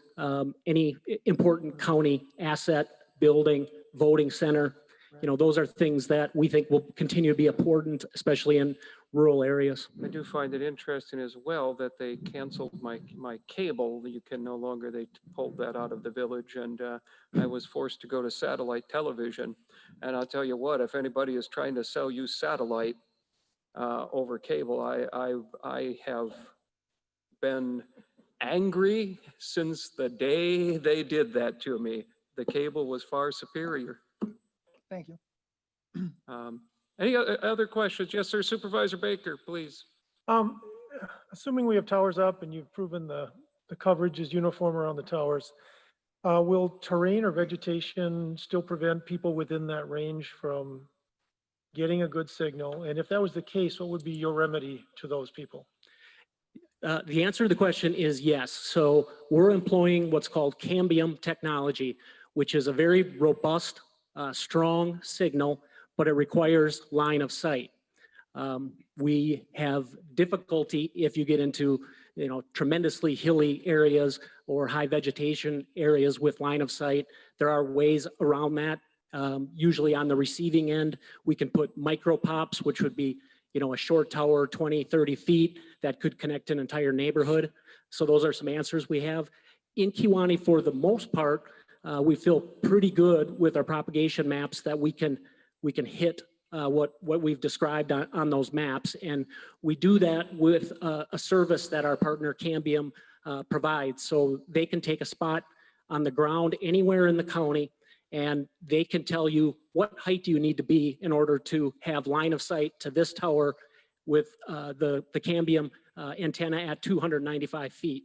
any important county asset, building, voting center. You know, those are things that we think will continue to be important, especially in rural areas. I do find it interesting as well that they canceled my cable. You can no longer, they pulled that out of the village, and I was forced to go to satellite television. And I'll tell you what, if anybody is trying to sell you satellite over cable, I have been angry since the day they did that to me. The cable was far superior. Thank you. Any other questions? Yes, sir. Supervisor Baker, please. Assuming we have towers up and you've proven the coverage is uniform around the towers, will terrain or vegetation still prevent people within that range from getting a good signal? And if that was the case, what would be your remedy to those people? The answer to the question is yes. So we're employing what's called cambium technology, which is a very robust, strong signal, but it requires line of sight. We have difficulty if you get into, tremendously hilly areas or high vegetation areas with line of sight. There are ways around that. Usually on the receiving end, we can put micro pops, which would be, a short tower, 20, 30 feet that could connect an entire neighborhood. So those are some answers we have. In Kewaunee, for the most part, we feel pretty good with our propagation maps that we can hit what we've described on those maps. And we do that with a service that our partner Cambium provides. So they can take a spot on the ground anywhere in the county, and they can tell you what height do you need to be in order to have line of sight to this tower with the Cambium antenna at 295 feet.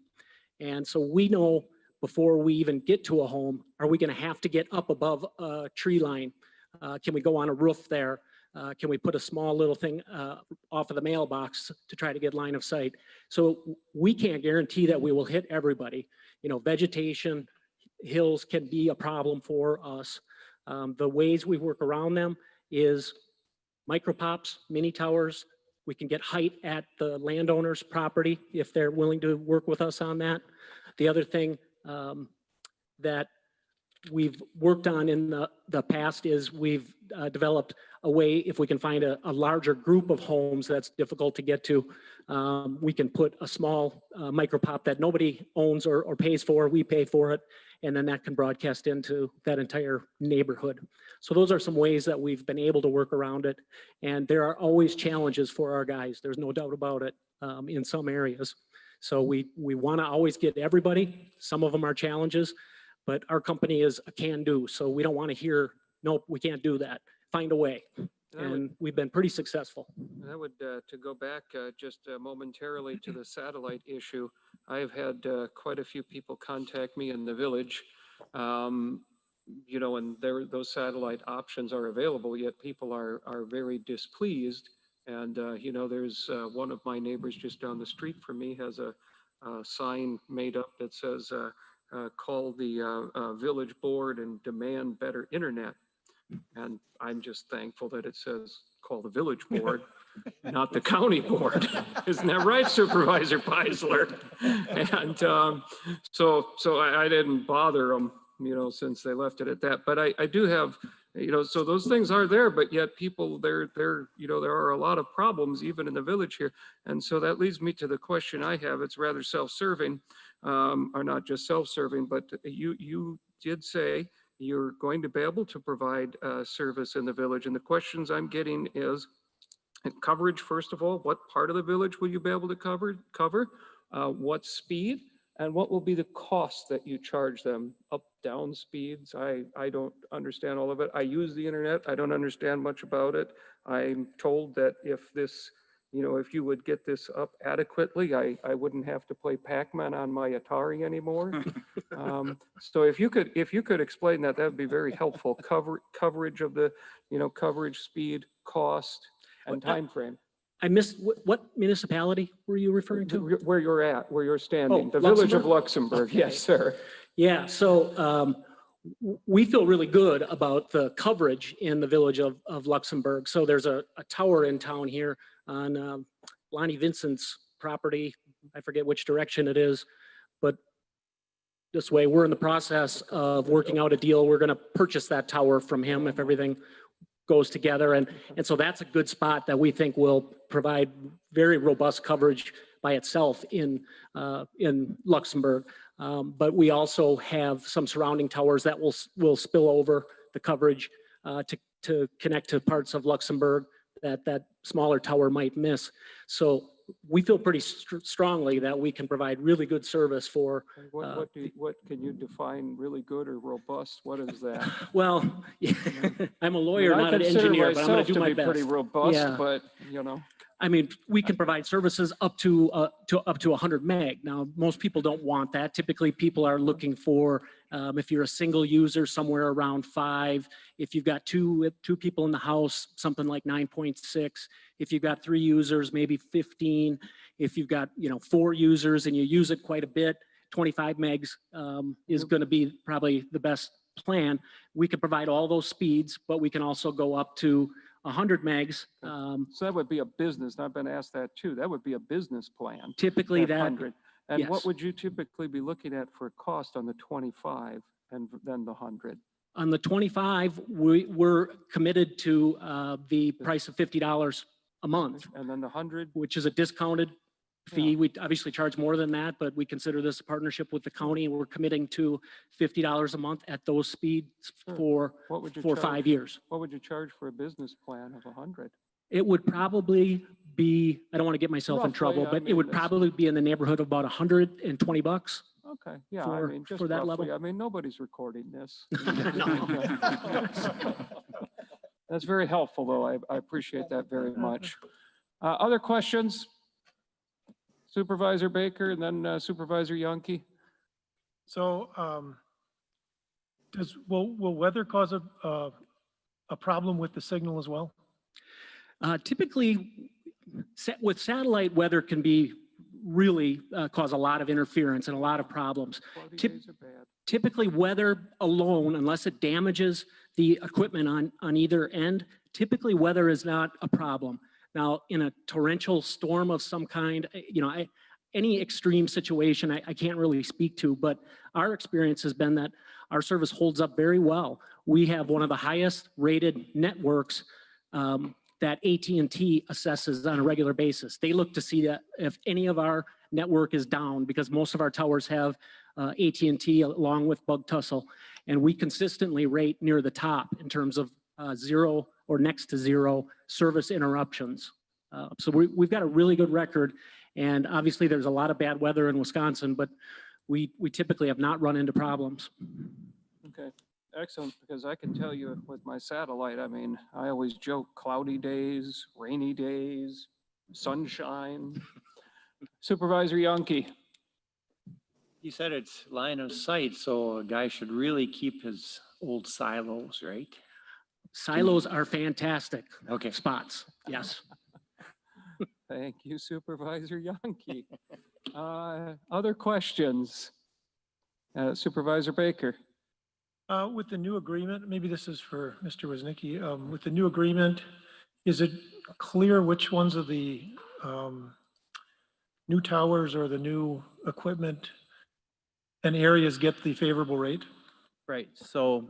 And so we know before we even get to a home, are we going to have to get up above a tree line? Can we go on a roof there? Can we put a small little thing off of the mailbox to try to get line of sight? So we can't guarantee that we will hit everybody. Vegetation, hills can be a problem for us. The ways we work around them is micropops, mini towers. We can get height at the landowner's property if they're willing to work with us on that. The other thing that we've worked on in the past is we've developed a way, if we can find a larger group of homes that's difficult to get to, we can put a small micropop that nobody owns or pays for, we pay for it, and then that can broadcast into that entire neighborhood. So those are some ways that we've been able to work around it. And there are always challenges for our guys. There's no doubt about it in some areas. So we want to always get everybody. Some of them are challenges. But our company is a can-do, so we don't want to hear, nope, we can't do that. Find a way. And we've been pretty successful. That would, to go back just momentarily to the satellite issue, I've had quite a few people contact me in the village. You know, and those satellite options are available, yet people are very displeased. And, you know, there's one of my neighbors just down the street from me has a sign made up that says, call the village board and demand better internet. And I'm just thankful that it says, call the village board, not the county board. Isn't that right, Supervisor Peisler? And so I didn't bother them, you know, since they left it at that. But I do have, you know, so those things are there, but yet people, you know, there are a lot of problems even in the village here. And so that leads me to the question I have. It's rather self-serving, or not just self-serving, but you did say you're going to be able to provide service in the village. And the questions I'm getting is coverage, first of all. What part of the village will you be able to cover? What speed? And what will be the cost that you charge them? Up, down speeds? I don't understand all of it. I use the internet. I don't understand much about it. I'm told that if this, you know, if you would get this up adequately, I wouldn't have to play Pac-Man on my Atari anymore. So if you could explain that, that would be very helpful. Coverage of the, you know, coverage, speed, cost, and time frame. I missed, what municipality were you referring to? Where you're at, where you're standing, Oh, the village of Luxembourg? Luxembourg. Yes, sir. Yeah, so we feel really good about the coverage in the village of Luxembourg. So there's a tower in town here on Lonnie Vincent's property. I forget which direction it is, but this way we're in the process of working out a deal. We're going to purchase that tower from him if everything goes together. And so that's a good spot that we think will provide very robust coverage by itself in Luxembourg. But we also have some surrounding towers that will spill over the coverage to connect to parts of Luxembourg that smaller tower might miss. So we feel pretty strongly that we can provide really good service for. What can you define really good or robust? What is that? Well, I'm a lawyer, not an engineer, but I'm going to do my best. Pretty robust, Yeah. but you know. I mean, we can provide services up to 100 meg. Now, most people don't want that. Typically, people are looking for, if you're a single user, somewhere around 5. If you've got two people in the house, something like 9.6. If you've got 3 users, maybe 15. If you've got 4 users and you use it quite a bit, 25 megs is going to be probably the best plan. We can provide all those speeds, but we can also go up to 100 megs. So that would be a business. I've been asked that too. That would be a business plan. Typically that 100. And yes. what would you typically be looking at for cost on the 25 and then the 100? On the 25, we're committed to the price of $50 a month. And then the 100? Which is a discounted fee. Yeah. We obviously charge more than that, but we consider this a partnership with the county, and we're committing to $50 a month at those speeds Sure. for 5 years. What would you charge for a business plan of 100? It would probably be, I don't want to get myself in Roughly, trouble, I but it mean, would that's- probably be in the neighborhood of about $120. Okay, yeah, For- I mean, just for that roughly. level. I mean, nobody's recording this. No. That's very helpful, though. I appreciate that very much. Other questions? Supervisor Baker and then Supervisor Yonke. So, will weather cause a problem with the signal as well? Typically, with satellite, weather can be really cause a lot of interference and a lot of problems. Cloudy days are bad. Typically, weather alone, unless it damages the equipment on either end, typically weather is not a problem. Now, in a torrential storm of some kind, any extreme situation I can't really speak to, but our experience has been that our service holds up very well. We have one of the highest rated networks that AT&T assesses on a regular basis. They look to see that if any of our network is down, because most of our towers have AT&T along with bug tussle, and we consistently rate near the top in terms of 0 or next to 0 service interruptions. So we've got a really good record, and obviously there's a lot of bad weather in Wisconsin, but we typically have not run into problems. Okay, excellent, because I can tell you with my satellite, I mean, I always joke cloudy days, rainy days, sunshine. Supervisor Yonke. You said it's line of sight, so a guy should really keep his old silos, right? Silos are fantastic Okay. spots, yes. Thank you, Supervisor Yonke. Other questions? Supervisor Baker. With the new agreement, maybe this is for Mr. Woznicki, with the new agreement, is it clear which ones of the new towers or the new equipment and areas get the favorable rate? Right, so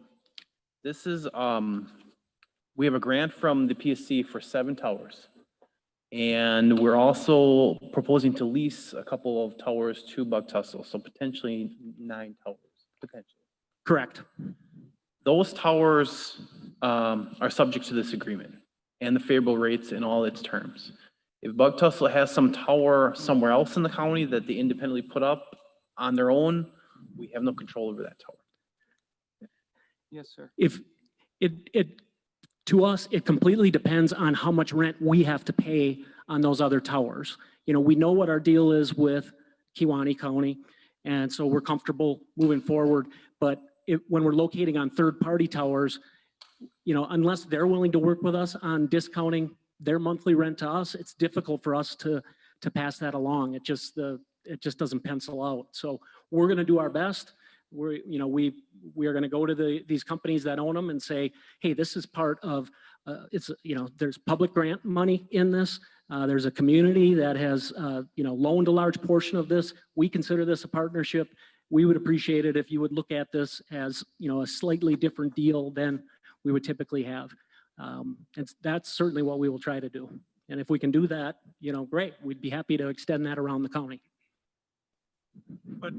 this is, we have a grant from the PSC for 7 towers. And we're also proposing to lease a couple of towers to Bug Tussle, so potentially 9 towers, potentially. Correct. Those towers are subject to this agreement and the favorable rates in all its terms. If Bug Tussle has some tower somewhere else in the county that they independently put up on their own, we have no control over that tower. Yes, sir. If to us, it completely depends on how much rent we have to pay on those other towers. You know, we know what our deal is with Kewaunee County, and so we're comfortable moving forward. But when we're locating on third-party towers, you know, unless they're willing to work with us on discounting their monthly rent to us, it's difficult for us to pass that along. It just doesn't pencil out. So we're going to do our best. We are going to go to these companies that own them and say, hey, this is part of, there's public grant money in this. There's a community that has, loaned a large portion of this. We consider this a partnership. We would appreciate it if you would look at this as, a slightly different deal than we would typically have. That's certainly what we will try to do. And if we can do that, great. We'd be happy to extend that around the county. But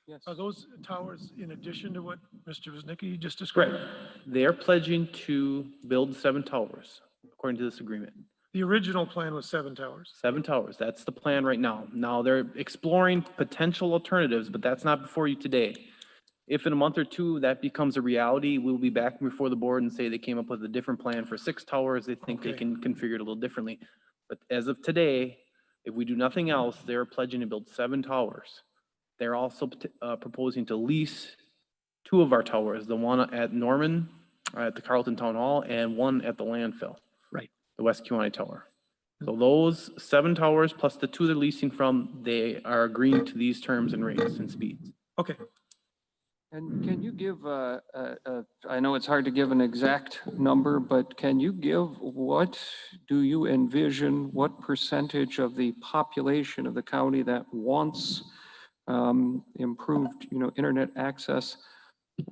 yes, are those towers in addition to what Mr. Woznicki just described? Correct. They're pledging to build 7 towers, according to this agreement. The original plan was 7 towers. 7 towers, that's the plan right now. Now, they're exploring potential alternatives, but that's not before you today. If in a month or 2 that becomes a reality, we'll be back before the board and say they came up with a different plan for 6 towers. They think they can configure it a little differently. But as of today, if we do nothing else, they're pledging to build 7 towers. They're also proposing to lease 2 of our towers, the one at Norman, at the Carlton Town Hall, and one at the landfill. Right. The West Kewaunee Tower. So those 7 towers plus the 2 they're leasing from, they are agreeing to these terms and rates and speeds. Okay. And can you give, I know it's hard to give an exact number, but can you give, what do you envision, what percentage of the population of the county that wants improved, internet access?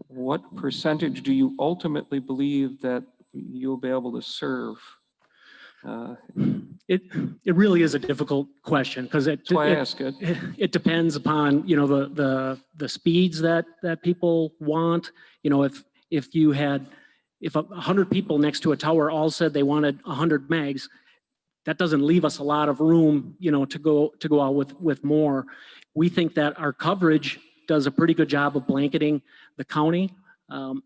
What percentage do you ultimately believe that you'll be able to serve? It really is a difficult question because That's why I ask it. It depends upon, the speeds that people want. If 100 people next to a tower all said they wanted 100 megs, that doesn't leave us a lot of room, to go out with more. We think that our coverage does a pretty good job of blanketing the county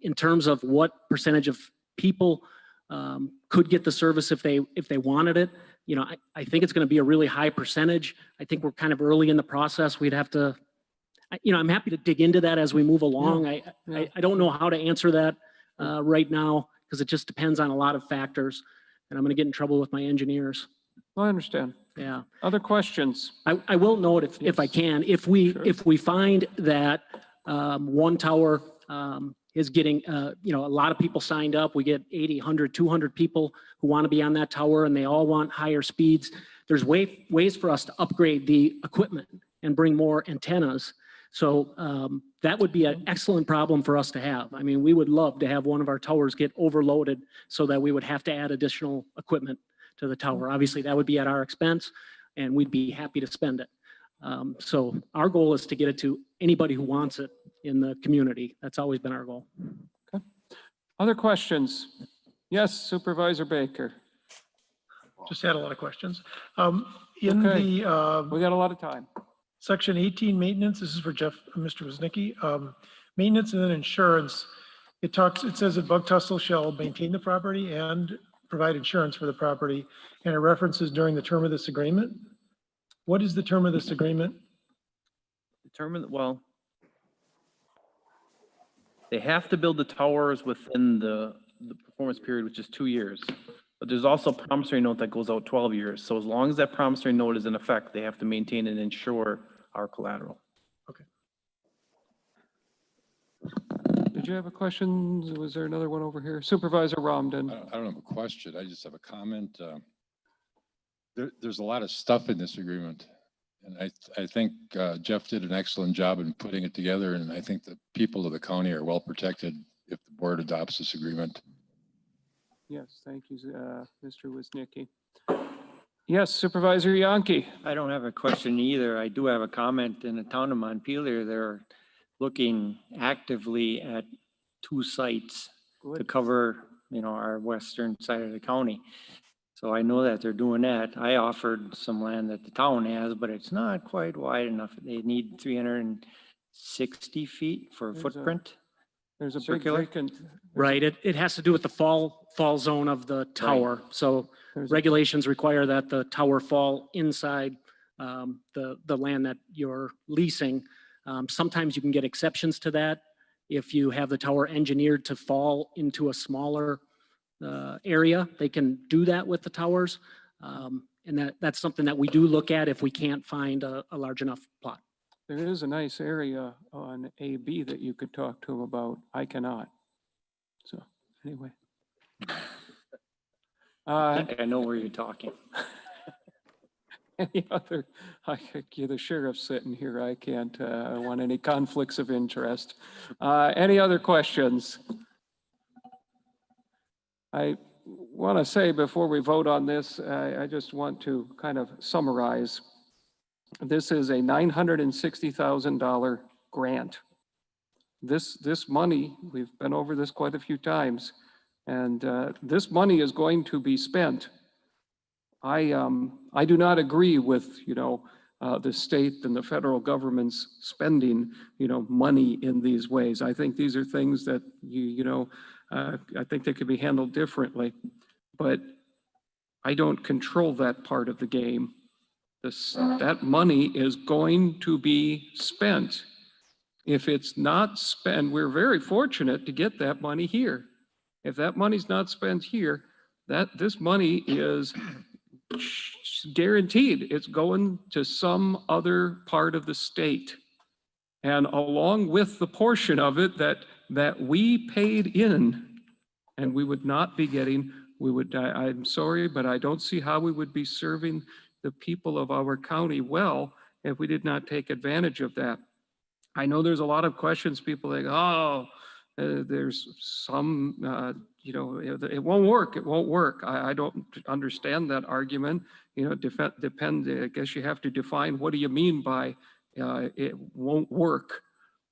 in terms of what percentage of people could get the service if they wanted it. I think it's going to be a really high percentage. I think we're kind of early in the process. We'd have to, I'm happy to dig into that as we move along. I don't know how to answer that right now because it just depends on a lot of factors, and I'm going to get in trouble with my engineers. I understand. Yeah. Other questions? I will note if I can, if we find that one tower is getting, a lot of people signed up. We get 80, 100, 200 people who want to be on that tower and they all want higher speeds. There's ways for us to upgrade the equipment and bring more antennas. So that would be an excellent problem for us to have. I mean, we would love to have one of our towers get overloaded so that we would have to add additional equipment to the tower. Obviously, that would be at our expense and we'd be happy to spend it. So our goal is to get it to anybody who wants it in the community. That's always been our goal. Okay. Other questions? Yes, Supervisor Baker. Just had a lot of questions. We got a lot of time. Section 18, maintenance, this is for Mr. Woznicki. Maintenance and then insurance. It says that Bug Tussle shall maintain the property and provide insurance for the property, and it references during the term of this agreement. What is the term of this agreement? Well, they have to build the towers within the performance period, which is 2 years. But there's also a promissory note that goes out 12 years. So as long as that promissory note is in effect, they have to maintain and insure our collateral. Okay. Did you have a question? Was there another one over here? Supervisor Ramden. I don't have a question. I just have a comment. There's a lot of stuff in this agreement. And I think Jeff did an excellent job in putting it together. And I think the people of the county are well protected if the board adopts this agreement. Yes, thank you, Mr. Woznicki. Yes, Supervisor Yankee. I don't have a question either. I do have a comment. In the town of Montpelier, they're looking actively at 2 sites to Good. cover, our western side of the county. So I know that they're doing that. I offered some land that the town has, but it's not quite wide enough. They need 360 feet for a There's a footprint. There's a Circular? big vacant. Right, it has to do with the fall zone of the tower. So There's a- regulations require that the tower fall inside the land that you're leasing. Sometimes you can get exceptions to that if you have the tower engineered to fall into a smaller area. They can do that with the towers. And that's something that we do look at if we can't find a large enough plot. There is a nice area on AB that you could talk to him about. I cannot. So, anyway. I think I know where you're talking. Any other, the sheriff's sitting here. I can't want any conflicts of interest. Any other questions? I want to say before we vote on this, I just want to kind of summarize. This is a $960,000 grant. This money, we've been over this quite a few times, and this money is going to be spent. I do not agree with, the state and the federal government's spending, money in these ways. I think these are things that, I think they could be handled differently, but I don't control that part of the game. That money is going to be spent. If it's not spent, we're very fortunate to get that money here. If that money's not spent here, this money is guaranteed. It's going to some other part of the state. And along with the portion of it that we paid in, and we would not be getting, I'm sorry, but I don't see how we would be serving the people of our county well if we did not take advantage of that. I know there's a lot of questions, people like, there's some, it won't work, it won't work. I don't understand that argument. Depend, I guess you have to define, what do you mean by it won't work?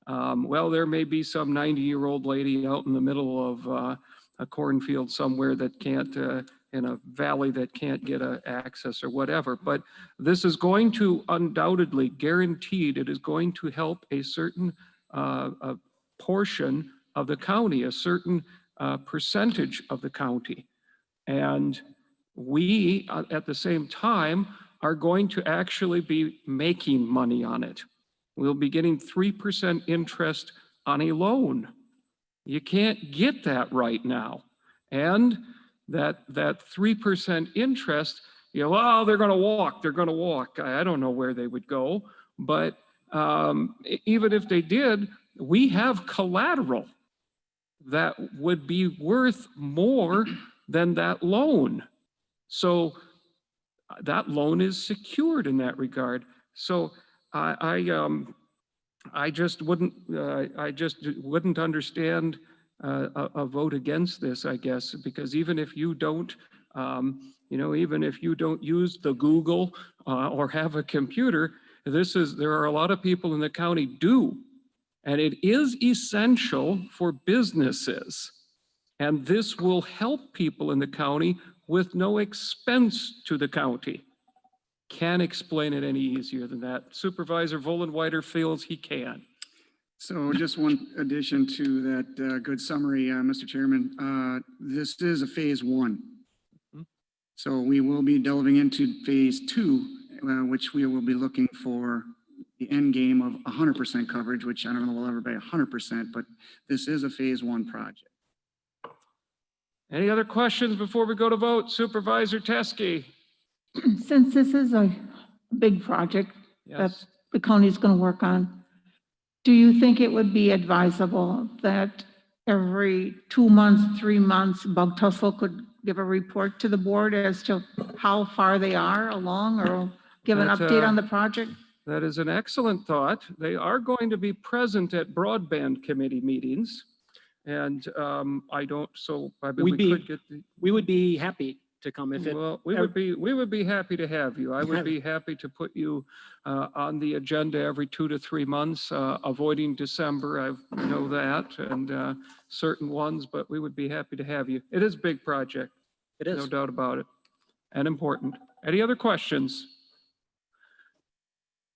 Well, there may be some 90-year-old lady out in the middle of a cornfield somewhere that can't, in a valley that can't get access or whatever. But this is going to undoubtedly, guaranteed, it is going to help a certain a portion of the county, a certain percentage of the county. And we, at the same time, are going to actually be making money on it. We'll be getting 3% interest on a loan. You can't get that right now. And that 3% interest, well, they're going to walk. I don't know where they would go, but even if they did, we have collateral that would be worth more than that loan. So that loan is secured in that regard. So I just wouldn't understand a vote against this, I guess, because even if you don't, even if you don't use the Google or have a computer, there are a lot of people in the county do, and it is essential for businesses. And this will help people in the county with no expense to the county. can explain it any easier than that. Supervisor Vollenweider feels he can. So just one addition to that good summary, Mr. Chairman. This is a phase one. Mhm. So we will be delving into phase two, which we will be looking for the end game of 100% coverage, which I don't know will ever be 100%, but this is a phase one project. Any other questions before we go to vote? Supervisor Teske? Since this is a big project that Yes. the county's going to work on, do you think it would be advisable that every 2 months, 3 months, Bug Tussle could give a report to the board as to how far they are along or give an That, update on the project? That is an excellent thought. They are going to be present at broadband committee meetings. And I don't, so I mean, we could get the. We would be happy to come if it. Well, we would be happy to have you. I would be happy to put you on the agenda every 2 to 3 months, avoiding December. I know that, and certain ones, but we would be happy to have you. It is a big project. It is. No doubt about it, and important. Any other questions?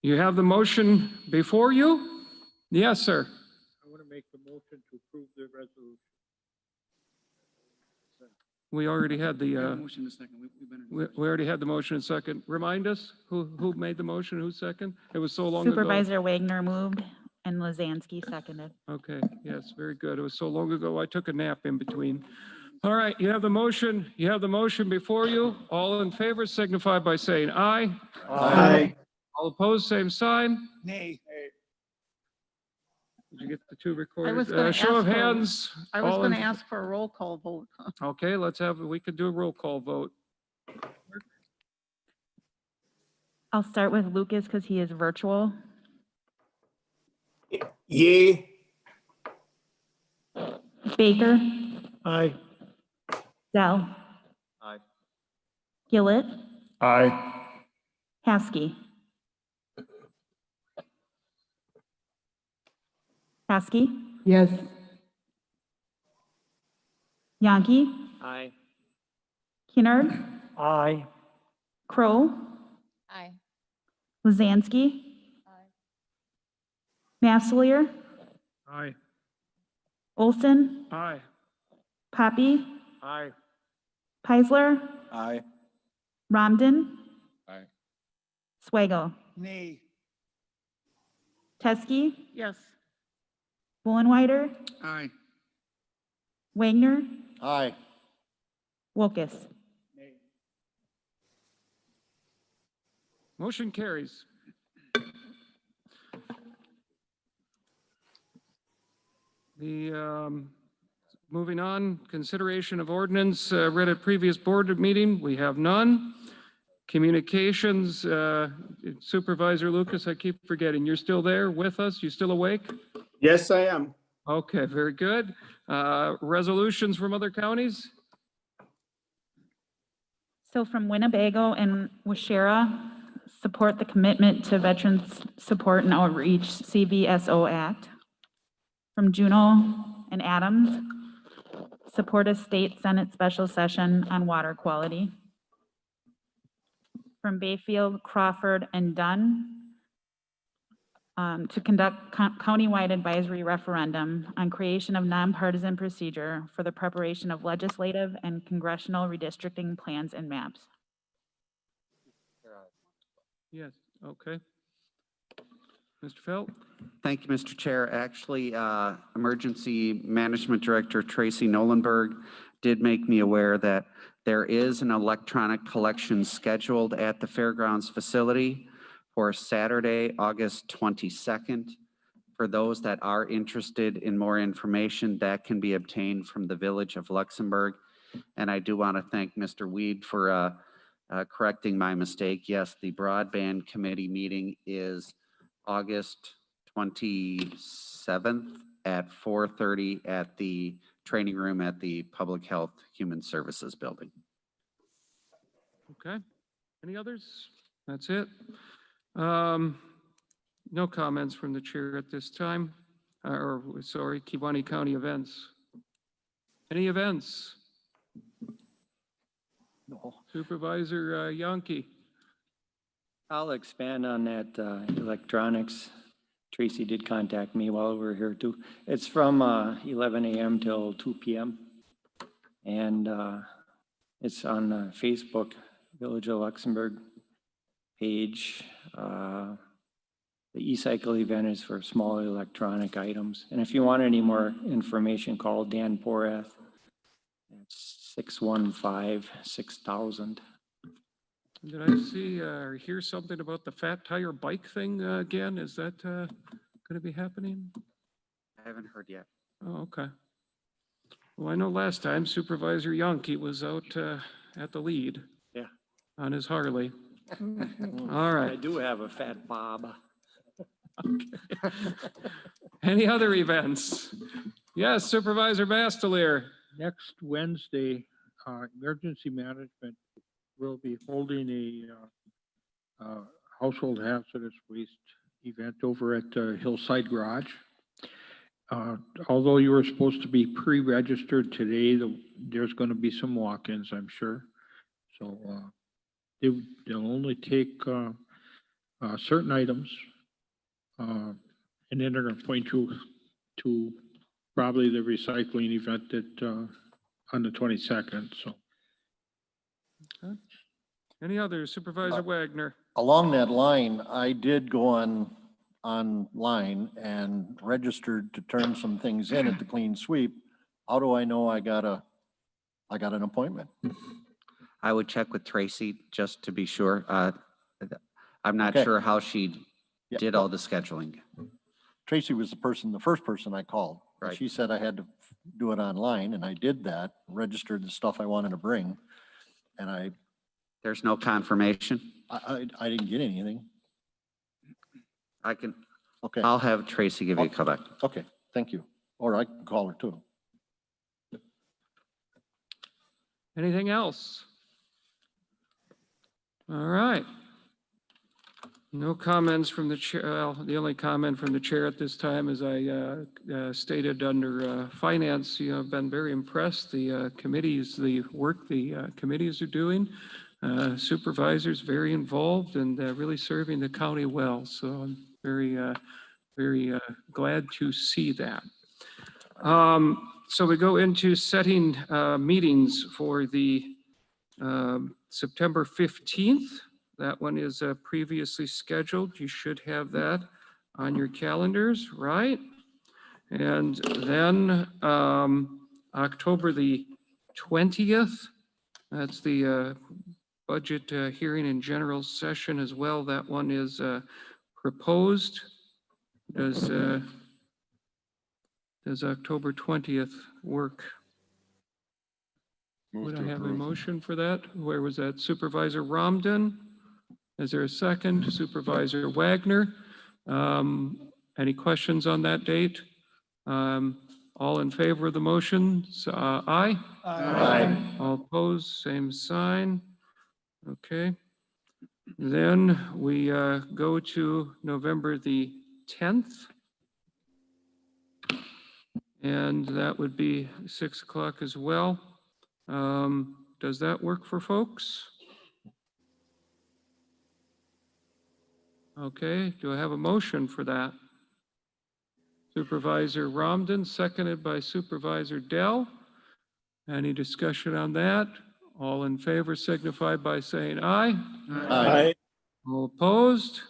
You have the motion before you? Yes, sir. I want to make the motion to approve the resolution. We already had the, Motion in a second. We've been in- we already had the motion in second. Remind us, who made the motion, who's second? It was so long ago. Supervisor Wagner moved and Lazansky seconded. Okay, yes, very good. It was so long ago, I took a nap in between. All right, you have the motion. You have the motion before you. All in favor signify by saying aye. Aye. All opposed, same sign. Nay. Did you get the two recorded? was gonna Show of ask for- hands. I was All going to in- ask for a roll call vote. Okay, we could do a roll call vote. I'll start with Lucas because he is virtual. Yay. Baker, Aye. Dell. Aye. Gillett, Aye. Haskey. Haskey, Yes. Yankee, Aye. Kennard, Aye. Crow, Aye. Lazansky. Massilier, Aye. Olson, Aye. Poppy, Aye. Peisler, Aye. Ramden, Aye. Swagel, Nay. Teske, Yes. Bullenweider, Aye. Wagner, Aye. Wilkus. Motion carries. Moving on, consideration of ordinance read at previous board meeting. We have none. Communications, Supervisor Lucas, I keep forgetting. You're still there with us? You still awake? Yes, I am. Okay, very good. Resolutions from other counties? So from Winnebago and Washera, support the commitment to Veterans Support and Outreach CVSO Act. From Juneau and Adams, support a state Senate special session on water quality. From Bayfield, Crawford, and Dunn, to conduct countywide advisory referendum on creation of nonpartisan procedure for the preparation of legislative and congressional redistricting plans and maps. Yes, okay. Mr. Felt? Thank you, Mr. Chair. Actually, Emergency Management Director Tracy Nolenberg did make me aware that there is an electronic collection scheduled at the Fairgrounds facility for Saturday, August 22nd. For those that are interested in more information, that can be obtained from the Village of Luxembourg. And I do want to thank Mr. Weed for correcting my mistake. Yes, the Broadband Committee meeting is August 27th at 4:30 at the training room at the Public Health Human Services Building. Okay. Any others? That's it. No comments from the chair at this time. Sorry, Kewaunee County events. Any events? No. Supervisor Yankee? I'll expand on that electronics. Tracy did contact me while we were here too. It's from 11 a.m. till 2 p.m. And it's on Facebook, Village of Luxembourg page. The e-cycle event is for small electronic items. And if you want any more information, call Dan Porath. It's 615-6000. Did I see or hear something about the fat tire bike thing again? Is that going to be happening? I haven't heard yet. Oh, okay. Well, I know last time Supervisor Yonke was out at the lead. Yeah. On his Harley. All I right. do have a fat bob. Any other events? Yes, Supervisor Bastilier. Next Wednesday, emergency management will be holding a household hazardous waste event over at Hillside Garage. Although you were supposed to be pre-registered today, there's going to be some walk-ins, I'm sure. So they'll only take certain items, and then they're going to point you to probably the recycling event that on the 22nd. So. Okay. Any others? Supervisor Wagner. Along that line, I did go online and registered to turn some things in at the clean sweep. How do I know I got an appointment? I would check with Tracy just to be sure. I'm not Okay. sure how she Yeah, did all the scheduling. Tracy was the first person I called. And Right. She said I had to do it online, and I did that, registered the stuff I wanted to bring. And There's no confirmation. I didn't get anything. Okay. I'll have Tracy give you a call back. Okay, thank you. Or I can call her too. Anything else? All right. No comments from the chair. Well, the only comment from the chair at this time, as I stated under finance, I've been very impressed. The committees, the work the committees are doing, supervisors very involved and really serving the county well. So I'm very glad to see that. So we go into setting meetings for the September 15th. That one is previously scheduled. You should have that on your calendars, right? And then October the 20th, that's the budget hearing and general session as well. That one is proposed. Does October 20th work? Would I have a motion for that? Where was that? Supervisor Romden? Is there a second? Supervisor Wagner? Any questions on that date? All in favor of the motion? Aye? Aye. All opposed, same sign. Okay. Then we go to November the 10th. And that would be 6 o'clock as well. Does that work for folks? Okay, do I have a motion for that? Supervisor Romden, seconded by Supervisor Dell. Any discussion on that? All in favor signify by saying aye. Aye. All opposed?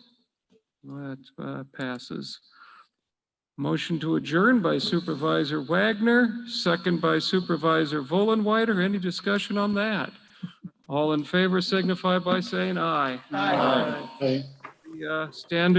That passes. Motion to adjourn by Supervisor Wagner, second by Supervisor Vollenweider. Any discussion on that? All in favor signify by saying aye. Aye. Stand